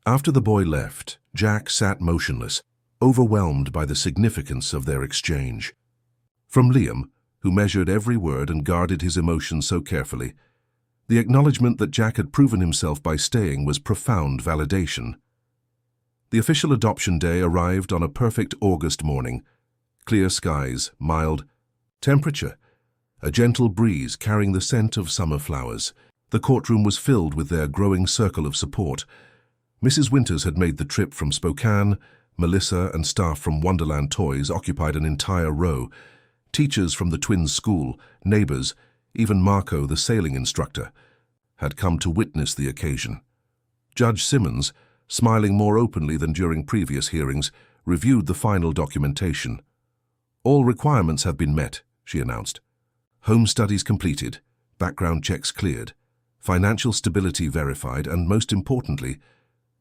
After the boy left, Jack sat motionless, overwhelmed by the significance of their exchange. From Liam, who measured every word and guarded his emotions so carefully. The acknowledgement that Jack had proven himself by staying was profound validation. The official adoption day arrived on a perfect August morning. Clear skies, mild temperature, a gentle breeze carrying the scent of summer flowers. The courtroom was filled with their growing circle of support. Mrs. Winters had made the trip from Spokane. Melissa and staff from Wonderland Toys occupied an entire row. Teachers from the twins' school, neighbors, even Marco, the sailing instructor, had come to witness the occasion. Judge Simmons, smiling more openly than during previous hearings, reviewed the final documentation. "All requirements have been met," she announced. "Home studies completed, background checks cleared, financial stability verified, and most importantly,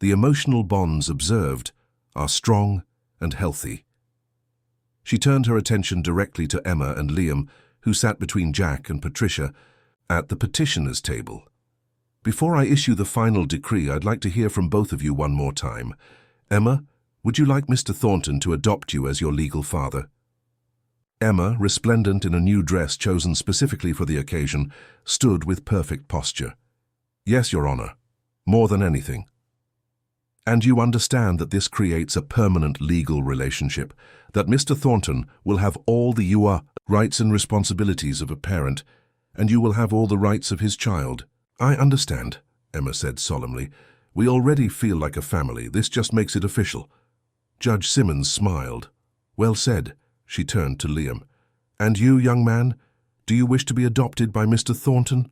the emotional bonds observed are strong and healthy." She turned her attention directly to Emma and Liam, who sat between Jack and Patricia at the petitioner's table. "Before I issue the final decree, I'd like to hear from both of you one more time. Emma, would you like Mr. Thornton to adopt you as your legal father?" Emma, resplendent in a new dress chosen specifically for the occasion, stood with perfect posture. "Yes, Your Honor. More than anything." "And you understand that this creates a permanent legal relationship, that Mr. Thornton will have all the rights and responsibilities of a parent, and you will have all the rights of his child." "I understand," Emma said solemnly. "We already feel like a family. This just makes it official." Judge Simmons smiled. "Well said." She turned to Liam. "And you, young man, do you wish to be adopted by Mr. Thornton?"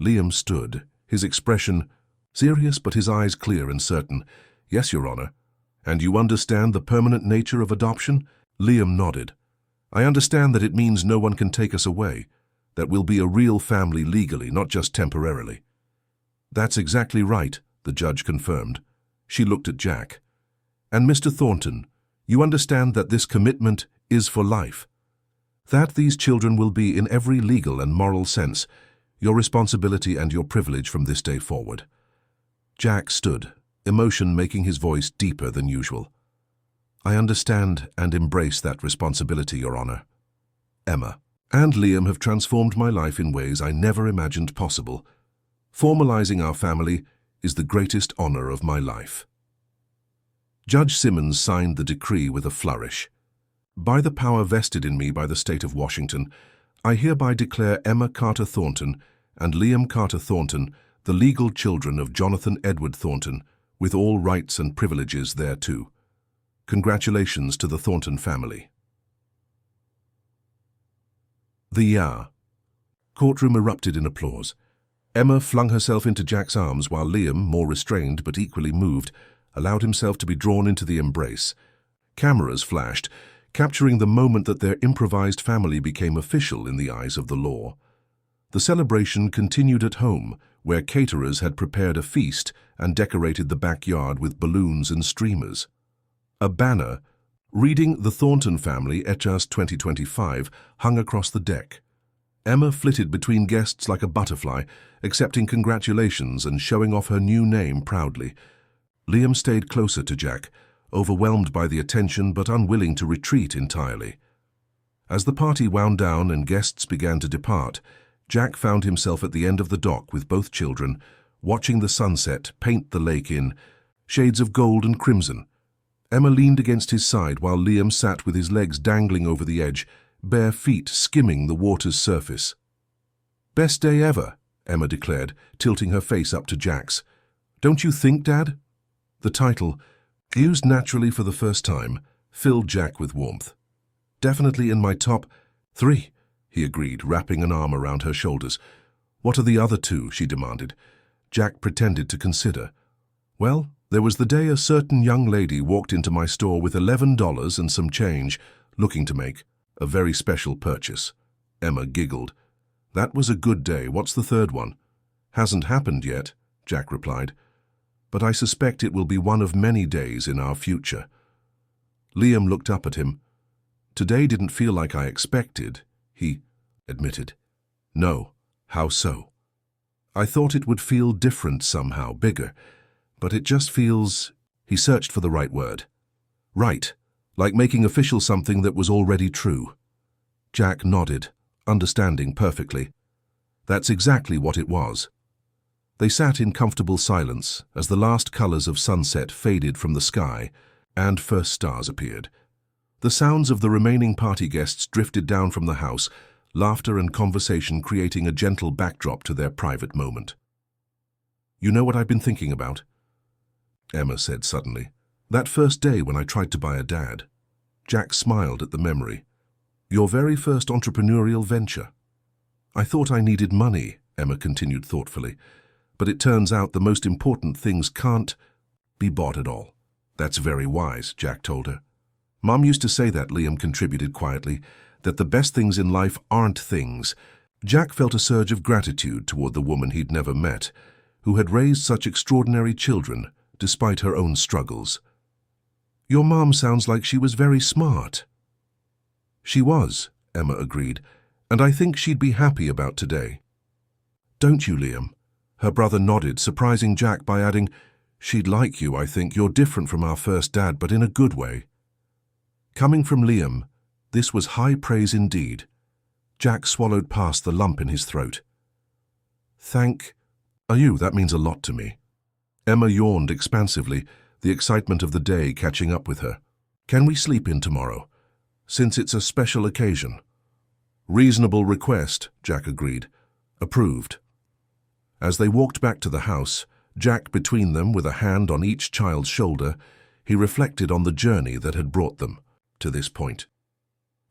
Liam stood, his expression serious but his eyes clear and certain. "Yes, Your Honor." "And you understand the permanent nature of adoption?" Liam nodded. "I understand that it means no one can take us away, that we'll be a real family legally, not just temporarily." "That's exactly right," the judge confirmed. She looked at Jack. "And Mr. Thornton, you understand that this commitment is for life, that these children will be, in every legal and moral sense, your responsibility and your privilege from this day forward." Jack stood, emotion making his voice deeper than usual. "I understand and embrace that responsibility, Your Honor. Emma and Liam have transformed my life in ways I never imagined possible. Formalizing our family is the greatest honor of my life." Judge Simmons signed the decree with a flourish. "By the power vested in me by the state of Washington, I hereby declare Emma Carter Thornton and Liam Carter Thornton the legal children of Jonathan Edward Thornton, with all rights and privileges thereto. Congratulations to the Thornton family." The courtroom erupted in applause. Emma flung herself into Jack's arms while Liam, more restrained but equally moved, allowed himself to be drawn into the embrace. Cameras flashed, capturing the moment that their improvised family became official in the eyes of the law. The celebration continued at home, where caterers had prepared a feast and decorated the backyard with balloons and streamers. A banner reading "The Thornton Family, Etchas 2025, hung across the deck. Emma flitted between guests like a butterfly, accepting congratulations and showing off her new name proudly. Liam stayed closer to Jack, overwhelmed by the attention but unwilling to retreat entirely. As the party wound down and guests began to depart, Jack found himself at the end of the dock with both children, watching the sunset paint the lake in shades of gold and crimson. Emma leaned against his side while Liam sat with his legs dangling over the edge, bare feet skimming the water's surface. "Best day ever," Emma declared, tilting her face up to Jack's. "Don't you think, Dad?" The title, used naturally for the first time, filled Jack with warmth. "Definitely in my top 3, he agreed, wrapping an arm around her shoulders. "What are the other 2, she demanded. Jack pretended to consider. "Well, there was the day a certain young lady walked into my store with $11 and some change, looking to make a very special purchase." Emma giggled. "That was a good day. What's the third one?" "Hasn't happened yet," Jack replied. "But I suspect it will be one of many days in our future." Liam looked up at him. "Today didn't feel like I expected," he admitted. "No. How so?" "I thought it would feel different somehow, bigger. But it just feels—" He searched for the right word. "Right. Like making official something that was already true." Jack nodded, understanding perfectly. That's exactly what it was. They sat in comfortable silence as the last colors of sunset faded from the sky and first stars appeared. The sounds of the remaining party guests drifted down from the house, laughter and conversation creating a gentle backdrop to their private moment. "You know what I've been thinking about?" Emma said suddenly. "That first day when I tried to buy a dad." Jack smiled at the memory. "Your very first entrepreneurial venture." "I thought I needed money," Emma continued thoughtfully. "But it turns out the most important things can't be bought at all." "That's very wise," Jack told her. "Mom used to say that," Liam contributed quietly, "that the best things in life aren't things." Jack felt a surge of gratitude toward the woman he'd never met, who had raised such extraordinary children despite her own struggles. "Your mom sounds like she was very smart." "She was," Emma agreed, "and I think she'd be happy about today." "Don't you, Liam?" Her brother nodded, surprising Jack by adding, "She'd like you, I think. You're different from our first dad, but in a good way." Coming from Liam, this was high praise indeed. Jack swallowed past the lump in his throat. "Thank you, that means a lot to me." Emma yawned expansively, the excitement of the day catching up with her. "Can we sleep in tomorrow, since it's a special occasion?" "Reasonable request," Jack agreed. "Approved." As they walked back to the house, Jack between them with a hand on each child's shoulder, he reflected on the journey that had brought them to this point.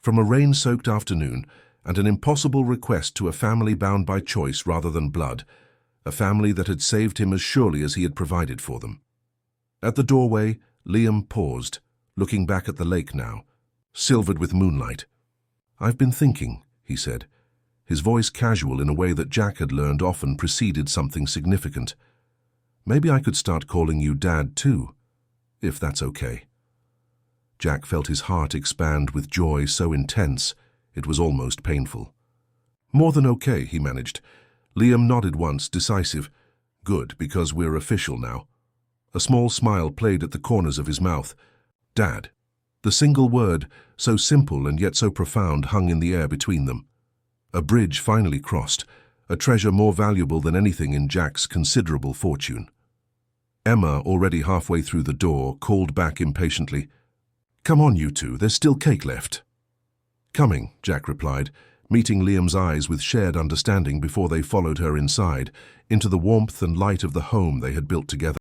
From a rain-soaked afternoon and an impossible request to a family bound by choice rather than blood, a family that had saved him as surely as he had provided for them. At the doorway, Liam paused, looking back at the lake now, silvered with moonlight. "I've been thinking," he said, his voice casual in a way that Jack had learned often preceded something significant. "Maybe I could start calling you Dad too, if that's okay." Jack felt his heart expand with joy so intense it was almost painful. "More than okay," he managed. Liam nodded once, decisive. "Good, because we're official now." A small smile played at the corners of his mouth. "Dad." The single word, so simple and yet so profound, hung in the air between them. A bridge finally crossed, a treasure more valuable than anything in Jack's considerable fortune. Emma, already halfway through the door, called back impatiently, "Come on, you two, there's still cake left." "Coming," Jack replied, meeting Liam's eyes with shared understanding before they followed her inside, into the warmth and light of the home they had built together.